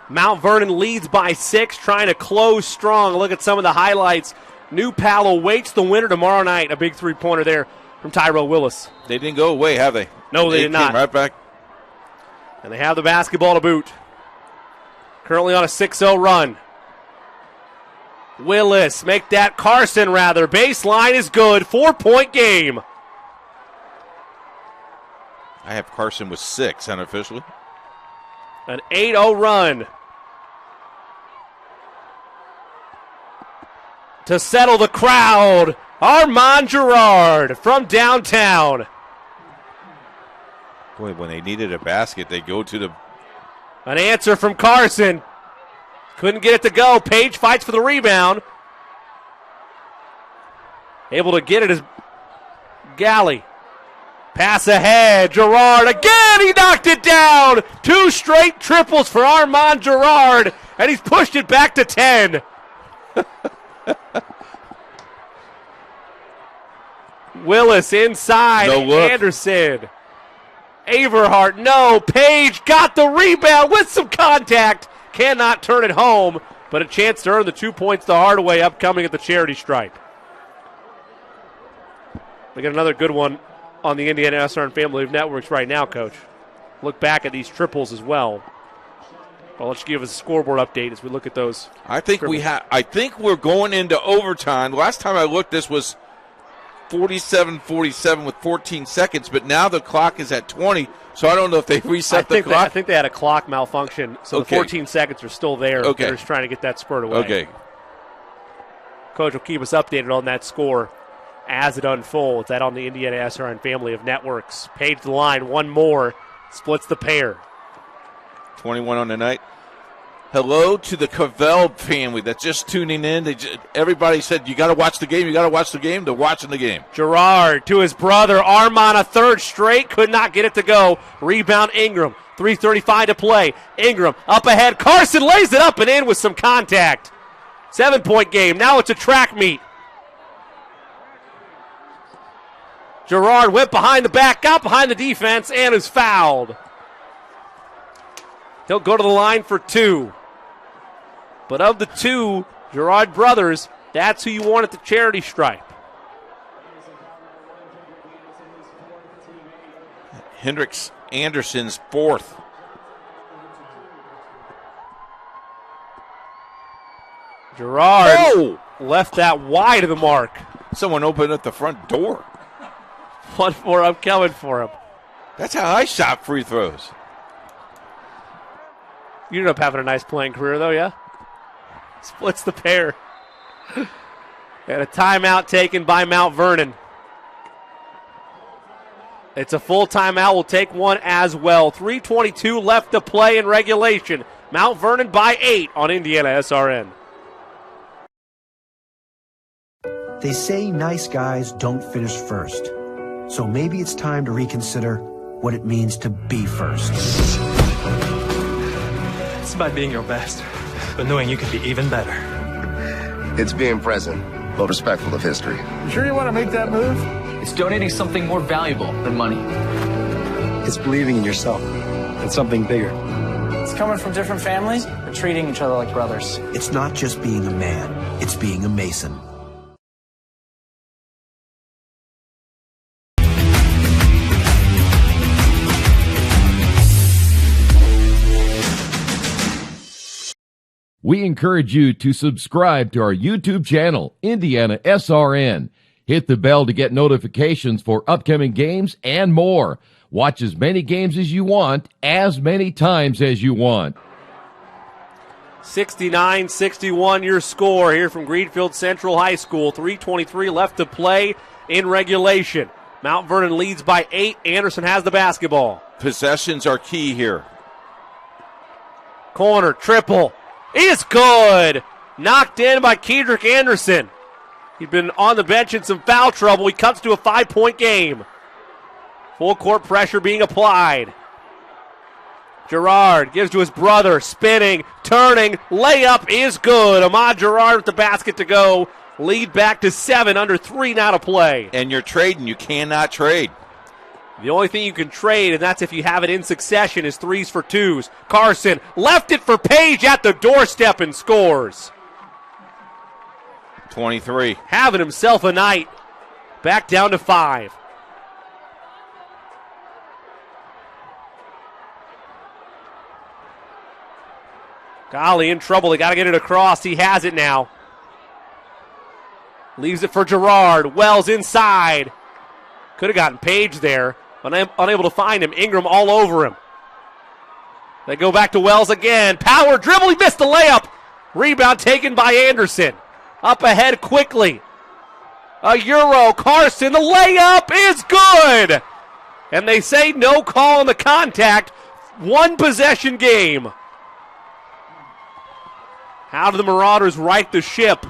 Mount Vernon leads by 6, trying to close strong. Look at some of the highlights. New Pal awaits the winner tomorrow night. A big three-pointer there from Tyrell Willis.
They didn't go away, have they?
No, they did not.
Right back.
And they have the basketball to boot. Currently on a 6-0 run. Willis, make that Carson rather. Baseline is good. 4-point game.
I have Carson with 6 unofficially.
An 8-0 run. To settle the crowd, Armand Gerard from downtown.
Boy, when they needed a basket, they go to the...
An answer from Carson. Couldn't get it to go. Page fights for the rebound. Able to get it is Galley. Pass ahead. Gerard again. He knocked it down. 2 straight triples for Armand Gerard. And he's pushed it back to 10. Willis inside.
No look.
Anderson. Averhart. No. Page got the rebound with some contact. Cannot turn it home. But a chance to earn the 2 points the hard way upcoming at the charity stripe. We got another good one on the Indiana SRN family of networks right now, Coach. Look back at these triples as well. I'll let you give us a scoreboard update as we look at those.
I think
triples.
I think we're going into overtime. Last time I looked, this was 47-47 with 14 seconds, but now the clock is at 20, so I don't know if they reset the clock.
I think they had a clock malfunction, so the 14 seconds are still there.
Okay.
They're just trying to get that squared away.
Okay.
Coach will keep us updated on that score as it unfolds. That on the Indiana SRN family of networks. Page the line, one more, splits the pair.
21 on the night. Hello to the Cavell family that's just tuning in. Everybody said, you got to watch the game, you got to watch the game. They're watching the game.
Gerard to his brother. Armon, a third straight. Could not get it to go. Rebound Ingram. 3:35 to play. Ingram up ahead. Carson lays it up and in with some contact. 7-point game. Now it's a track meet. Gerard went behind the back, got behind the defense, and is fouled. He'll go to the line for 2. But of the 2 Gerard brothers, that's who you want at the charity stripe.
Hendricks Anderson's 4th.
Gerard left that wide of the mark.
Someone opened up the front door.
One more, I'm coming for him.
That's how I shot free throws.
You ended up having a nice playing career, though, yeah? Splits the pair. And a timeout taken by Mount Vernon. It's a full timeout. We'll take one as well. 3:22 left to play in regulation. Mount Vernon by 8 on Indiana SRN.
They say nice guys don't finish first. So maybe it's time to reconsider what it means to be first.
It's about being your best, but knowing you could be even better.
It's being present, but respectful of history.
You sure you want to make that move? It's donating something more valuable than money.
It's believing in yourself and something bigger.
It's coming from different families, but treating each other like brothers.
It's not just being a man, it's being a Mason.
We encourage you to subscribe to our YouTube channel, Indiana SRN. Hit the bell to get notifications for upcoming games and more. Watch as many games as you want, as many times as you want.
69-61 your score here from Greenfield Central High School. 3:23 left to play in regulation. Mount Vernon leads by 8. Anderson has the basketball.
Possessions are key here.
Corner, triple. Is good. Knocked in by Kedrick Anderson. He's been on the bench in some foul trouble. He cuts to a 5-point game. Full court pressure being applied. Gerard gives to his brother. Spinning, turning, layup is good. Ahmad Gerard with the basket to go. Lead back to 7, under 3 now to play.
And you're trading. You cannot trade.
The only thing you can trade, and that's if you have it in succession, is 3s for 2s. Carson left it for Page at the doorstep and scores.
23.
Having himself a night. Back down to 5. Golly, in trouble. They got to get it across. He has it now. Leaves it for Gerard. Wells inside. Could have gotten Page there. Unable to find him. Ingram all over him. They go back to Wells again. Power dribble. He missed the layup. Rebound taken by Anderson. Up ahead quickly. A Euro. Carson. The layup is good. And they say no call on the contact. 1 possession game. How do the Marauders right the ship?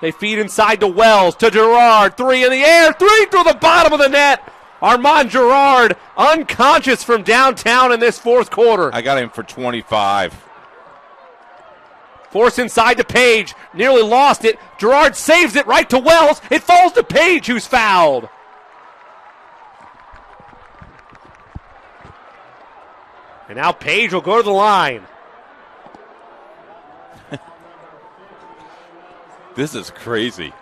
They feed inside to Wells, to Gerard. 3 in the air. 3 through the bottom of the net. Armand Gerard unconscious from downtown in this 4th quarter.
I got him for 25.
Force inside to Page. Nearly lost it. Gerard saves it right to Wells. It falls to Page, who's fouled. And now Page will go to the line.
This is crazy.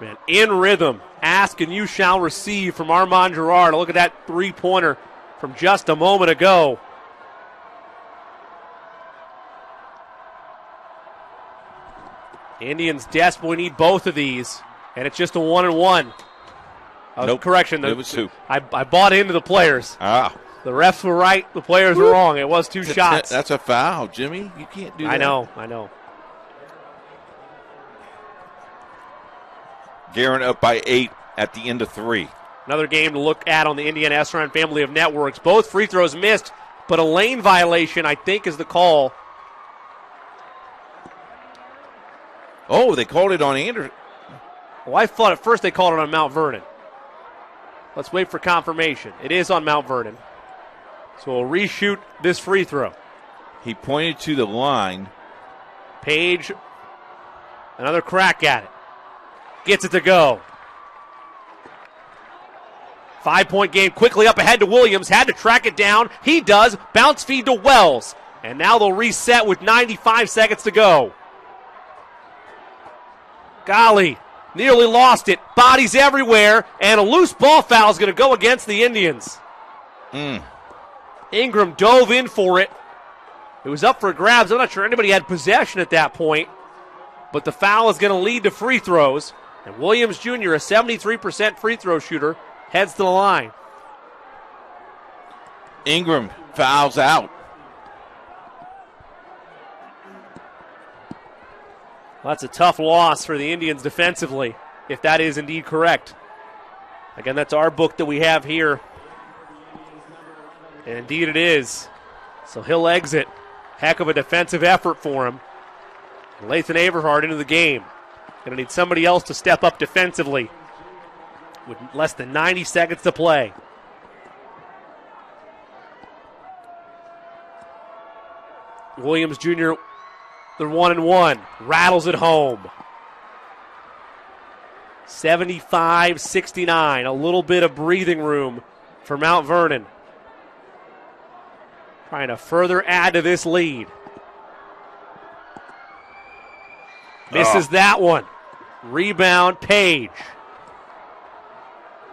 Man, in rhythm. Ask and you shall receive from Armand Gerard. Look at that 3-pointer from just a moment ago. Indians desperately need both of these. And it's just a 1-1.
Nope.
Correction.
It was 2.
I bought into the players.
Ah.
The refs were right. The players were wrong. It was 2 shots.
That's a foul, Jimmy. You can't do that.
I know.
Guerin up by 8 at the end of 3.
Another game to look at on the Indiana SRN family of networks. Both free throws missed, but a lane violation, I think, is the call.
Oh, they called it on Anderson.
Well, I thought at first they called it on Mount Vernon. Let's wait for confirmation. It is on Mount Vernon. So we'll reshoot this free throw.
He pointed to the line.
Page, another crack at it. Gets it to go. 5-point game quickly up ahead to Williams. Had to track it down. He does. Bounce feed to Wells. And now they'll reset with 95 seconds to go. Golly, nearly lost it. Bodies everywhere. And a loose ball foul is going to go against the Indians. Ingram dove in for it. It was up for grabs. I'm not sure anybody had possession at that point. But the foul is going to lead to free throws. And Williams Jr., a 73% free throw shooter, heads to the line.
Ingram fouls out.
Well, that's a tough loss for the Indians defensively, if that is indeed correct. Again, that's our book that we have here. And indeed it is. So he'll exit. Heck of a defensive effort for him. Lathan Averhart into the game. Going to need somebody else to step up defensively with less than 90 seconds to play. Williams Jr., they're 1-1. Rattles it home. 75-69. A little bit of breathing room for Mount Vernon. Trying to further add to this lead. Misses that one. Rebound, Page.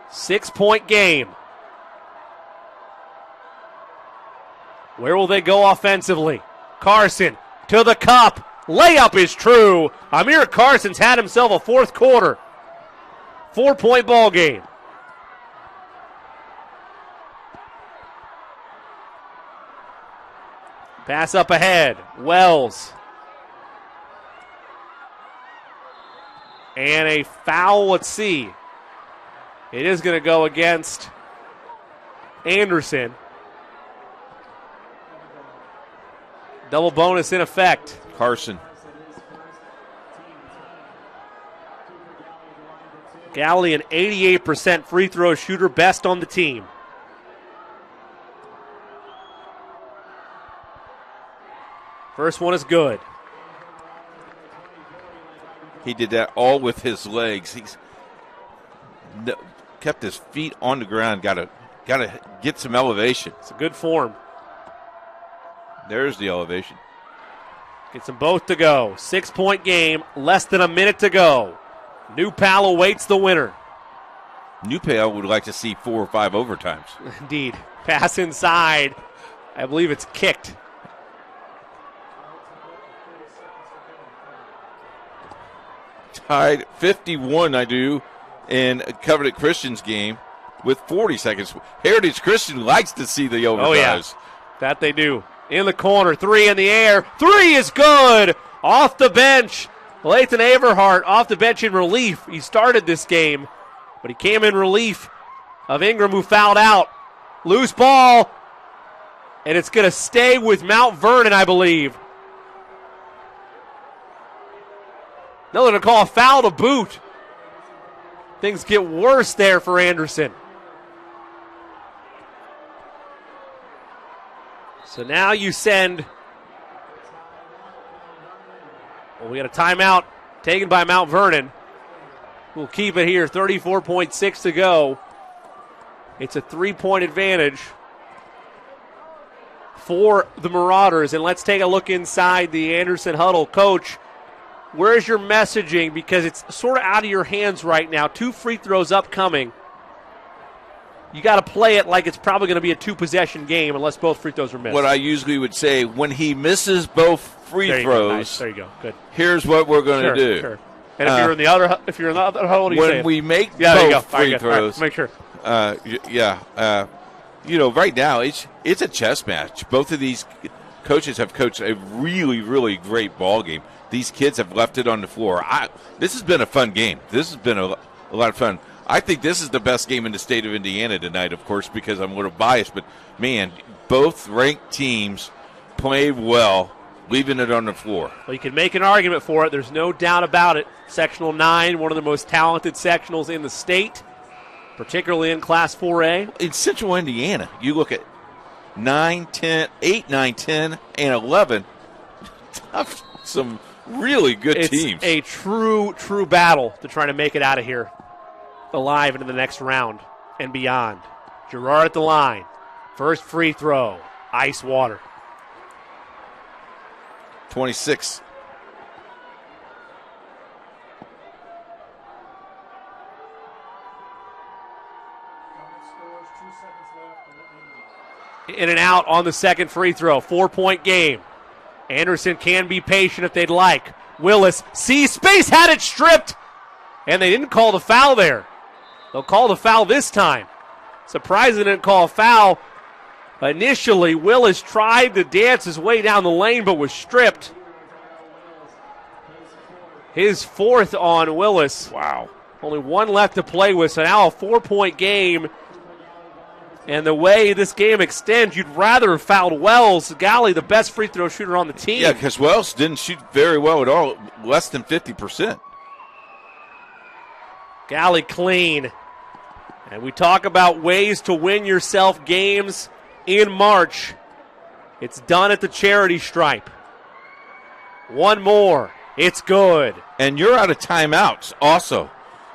6-point game. Where will they go offensively? Carson to the cup. Layup is true. Amir Carson's had himself a fourth quarter. 4-point ball game. Pass up ahead. Wells. And a foul, let's see. It is going to go against Anderson. Double bonus in effect.
Carson.
Galley, an 88% free throw shooter, best on the team. First one is good.
He did that all with his legs. He's kept his feet on the ground. Got to get some elevation.
It's a good form.
There's the elevation.
Gets them both to go. 6-point game, less than a minute to go. New Pal awaits the winner.
New Pal would like to see 4 or 5 overtimes.
Indeed. Pass inside. I believe it's kicked.
Tied 51, I do, in Covenant Christian's game with 40 seconds. Heritage Christian likes to see the overtimes.
Oh, yeah. That they do. In the corner, 3 in the air. 3 is good. Off the bench. Lathan Averhart off the bench in relief. He started this game, but he came in relief of Ingram, who fouled out. Loose ball, and it's going to stay with Mount Vernon, I believe. No, they're going to call a foul to boot. Things get worse there for Anderson. So now you send. Well, we got a timeout taken by Mount Vernon. We'll keep it here. 34.6 to go. It's a 3-point advantage for the Marauders. And let's take a look inside the Anderson huddle. Coach, where's your messaging? Because it's sort of out of your hands right now. 2 free throws upcoming. You got to play it like it's probably going to be a 2-possession game unless both free throws are missed.
What I usually would say, when he misses both free throws,
There you go. Good.
Here's what we're going to do.
Sure. And if you're in the other hole, what do you say?
When we make
both
free throws,
make sure.
Right now it's a chess match. Both of these coaches have coached a really, really great ball game. These kids have left it on the floor. This has been a fun game. This has been a lot of fun. I think this is the best game in the state of Indiana tonight, of course, because I'm a little biased. But, man, both ranked teams played well, leaving it on the floor.
Well, you can make an argument for it. There's no doubt about it. Sectional 9, one of the most talented sectionals in the state, particularly in Class 4A.
In Central Indiana, you look at 9, 10, 8, 9, 10, and 11. Some really good teams.
It's a true battle to try to make it out of here alive into the next round and beyond. Gerard at the line. First free throw. Ice water.
26.
In and out on the second free throw. 4-point game. Anderson can be patient if they'd like. Willis sees space, had it stripped, and they didn't call the foul there. They'll call the foul this time. Surprised they didn't call a foul. Initially, Willis tried to dance his way down the lane but was stripped. His fourth on Willis.
Wow.
Only one left to play with, so now a 4-point game. And the way this game extends, you'd rather have fouled Wells. Galley, the best free throw shooter on the team.
Yeah, because Wells didn't shoot very well at all, less than 50%.
Galley clean. And we talk about ways to win yourself games in March. It's done at the charity stripe. One more. It's good.
And you're out of timeouts also.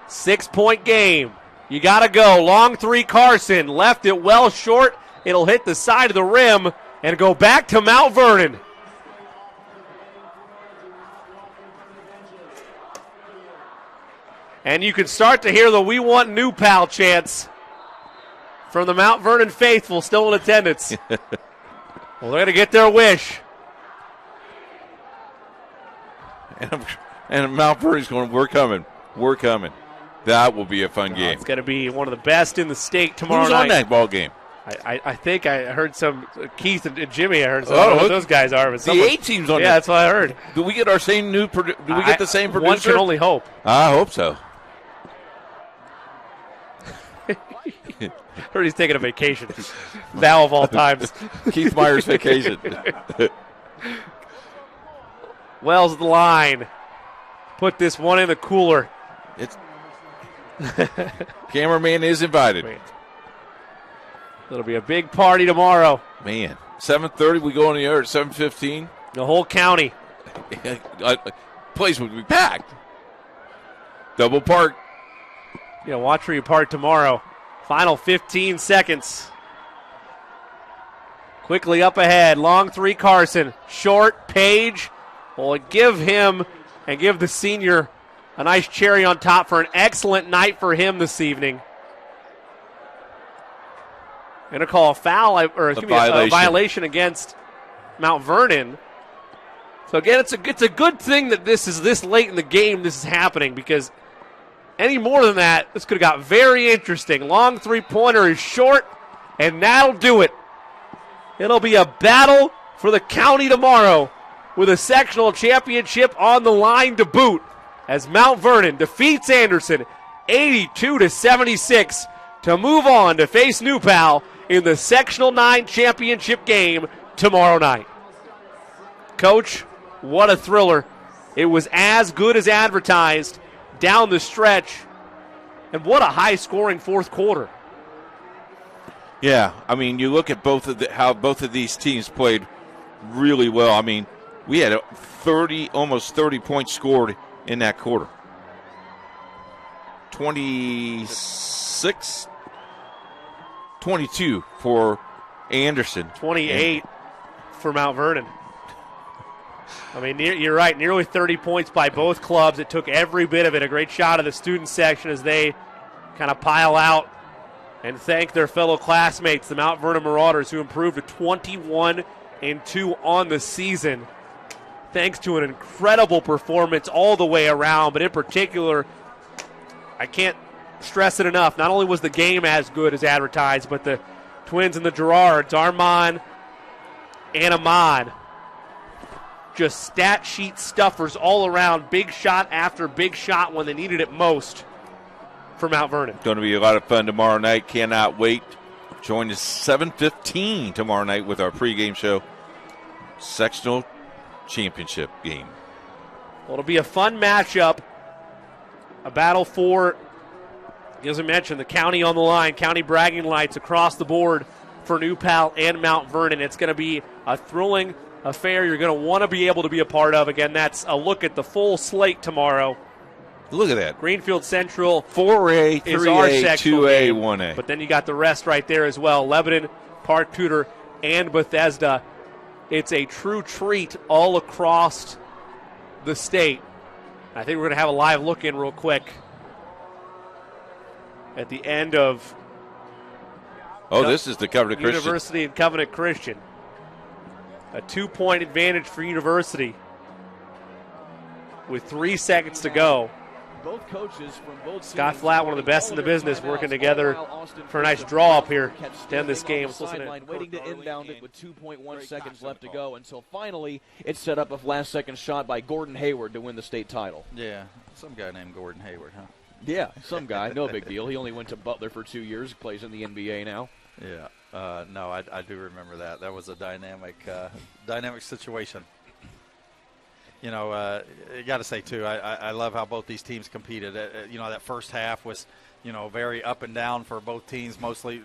6-point game. You got to go. Long three, Carson. Left it well short. It'll hit the side of the rim and go back to Mount Vernon. And you can start to hear the "We Want New Pal" chants from the Mount Vernon faithful still in attendance. Well, they're going to get their wish.
And Mount Vernon's going, we're coming. We're coming. That will be a fun game.
It's going to be one of the best in the state tomorrow
Who's
night.
on that ball game?
I think I heard some Keith and Jimmy. I heard some. I don't know what those guys are. But
the A team's on.
Yeah, that's what I heard.
Do we get our same do we get the same producer?
One can only hope.
I hope so.
Heard he's taking a vacation. Now of all times.
Keith Meyer's vacation.
Wells at the line. Put this one in the cooler.
Cameraman is invited.
It'll be a big party tomorrow.
Man, 7:30, we go on the air at 7:15.
The whole county.
Place would be packed. Double park.
Yeah, watch where you park tomorrow. Final 15 seconds. Quickly up ahead. Long three, Carson. Short, Page. Will give him and give the senior a nice cherry on top for an excellent night for him this evening. Going to call a foul, a violation against Mount Vernon. So again, it's a good thing that this is this late in the game. This is happening because any more than that, this could have got very interesting. Long three-pointer is short, and that'll do it. It'll be a battle for the county tomorrow with a sectional championship on the line to boot as Mount Vernon defeats Anderson 82-76 to move on to face New Pal in the Sectional 9 championship game tomorrow night. Coach, what a thriller. It was as good as advertised down the stretch, and what a high-scoring fourth quarter.
Yeah, I mean, you look at how both of these teams played really well. I mean, we had almost 30 points scored in that quarter. 22 for Anderson.
28 for Mount Vernon. I mean, you're right. Nearly 30 points by both clubs. It took every bit of it. A great shot of the student section as they kind of pile out and thank their fellow classmates, the Mount Vernon Marauders, who improved to 21-2 on the season. thanks to an incredible performance all the way around. But in particular, I can't stress it enough. Not only was the game as good as advertised, but the twins and the Gerards, Armand and Ahmad, just stat sheet stuffers all around. Big shot after big shot when they needed it most for Mount Vernon.
Going to be a lot of fun tomorrow night. Cannot wait. Join us 7:15 tomorrow night with our pregame show. Sectional championship game.
Well, it'll be a fun matchup. A battle for, as I mentioned, the county on the line. County bragging rights across the board for New Pal and Mount Vernon. It's going to be a thrilling affair you're going to want to be able to be a part of. Again, that's a look at the full slate tomorrow.
Look at that.
Greenfield Central
4A, 3A, 2A, 1A.
But then you got the rest right there as well. Lebanon, Park Tudor, and Bethesda. It's a true treat all across the state. I think we're going to have a live look in real quick at the end of
this is the Covenant Christian.
University and Covenant Christian. A 2-point advantage for University with 3 seconds to go.
Both coaches from both
Scott Flatt, one of the best in the business, working together for a nice draw up here to end this game.
Sideline, waiting to inbound it with 2.1 seconds left to go until finally it's set up a last-second shot by Gordon Hayward to win the state title.
Yeah, some guy named Gordon Hayward, huh?
Yeah, some guy. No big deal. He only went to Butler for 2 years. Plays in the NBA now.
Yeah. No, I do remember that. That was a dynamic situation. You know, you got to say, too, I love how both these teams competed. That first half was, very up and down for both teams,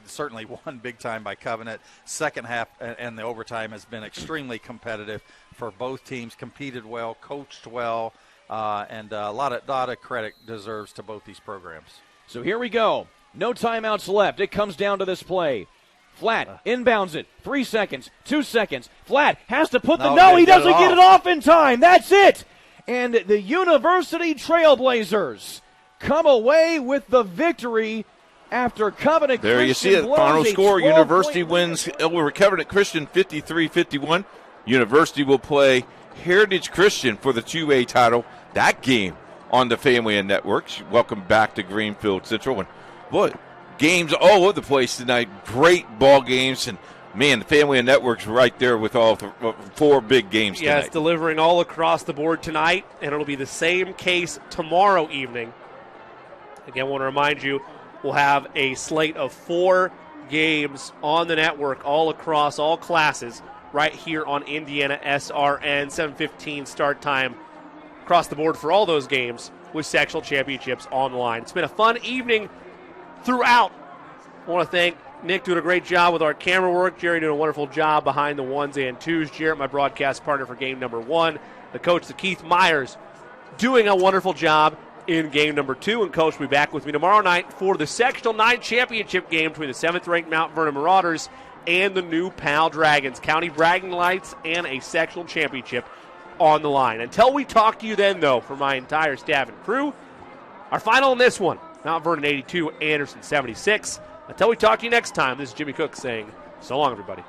certainly won big time by Covenant. Second half and the overtime has been extremely competitive for both teams, competed well, coached well, and a lot of credit deserves to both these programs.
So here we go. No timeouts left. It comes down to this play. Flatt inbounds it. 3 seconds, 2 seconds. Flatt has to put he doesn't get it off in time. That's it. And the University Trailblazers come away with the victory after Covenant Christian.
There you see it. Final score. University wins over Covenant Christian 53-51. University will play Heritage Christian for the 2A title. That game on the Family and Networks. Welcome back to Greenfield Central. And boy, games all over the place tonight. Great ball games. And, man, the Family and Networks right there with all 4 big games tonight.
Yeah, it's delivering all across the board tonight, and it'll be the same case tomorrow evening. Again, I want to remind you, we'll have a slate of 4 games on the network all across all classes right here on Indiana SRN. 7:15 start time across the board for all those games with sectional championships on the line. It's been a fun evening throughout. I want to thank Nick, doing a great job with our camera work. Jerry doing a wonderful job behind the 1s and 2s. Jarrett, my broadcast partner for game number 1. The coach, Keith Myers, doing a wonderful job in game number 2. And coach will be back with me tomorrow night for the Sectional 9 championship game between the 7th-ranked Mount Vernon Marauders and the New Pal Dragons. County bragging rights and a sectional championship on the line. Until we talk to you then, though, for my entire staff and crew, our final in this one, Mount Vernon 82, Anderson 76. Until we talk to you next time, this is Jimmy Cook saying so long, everybody.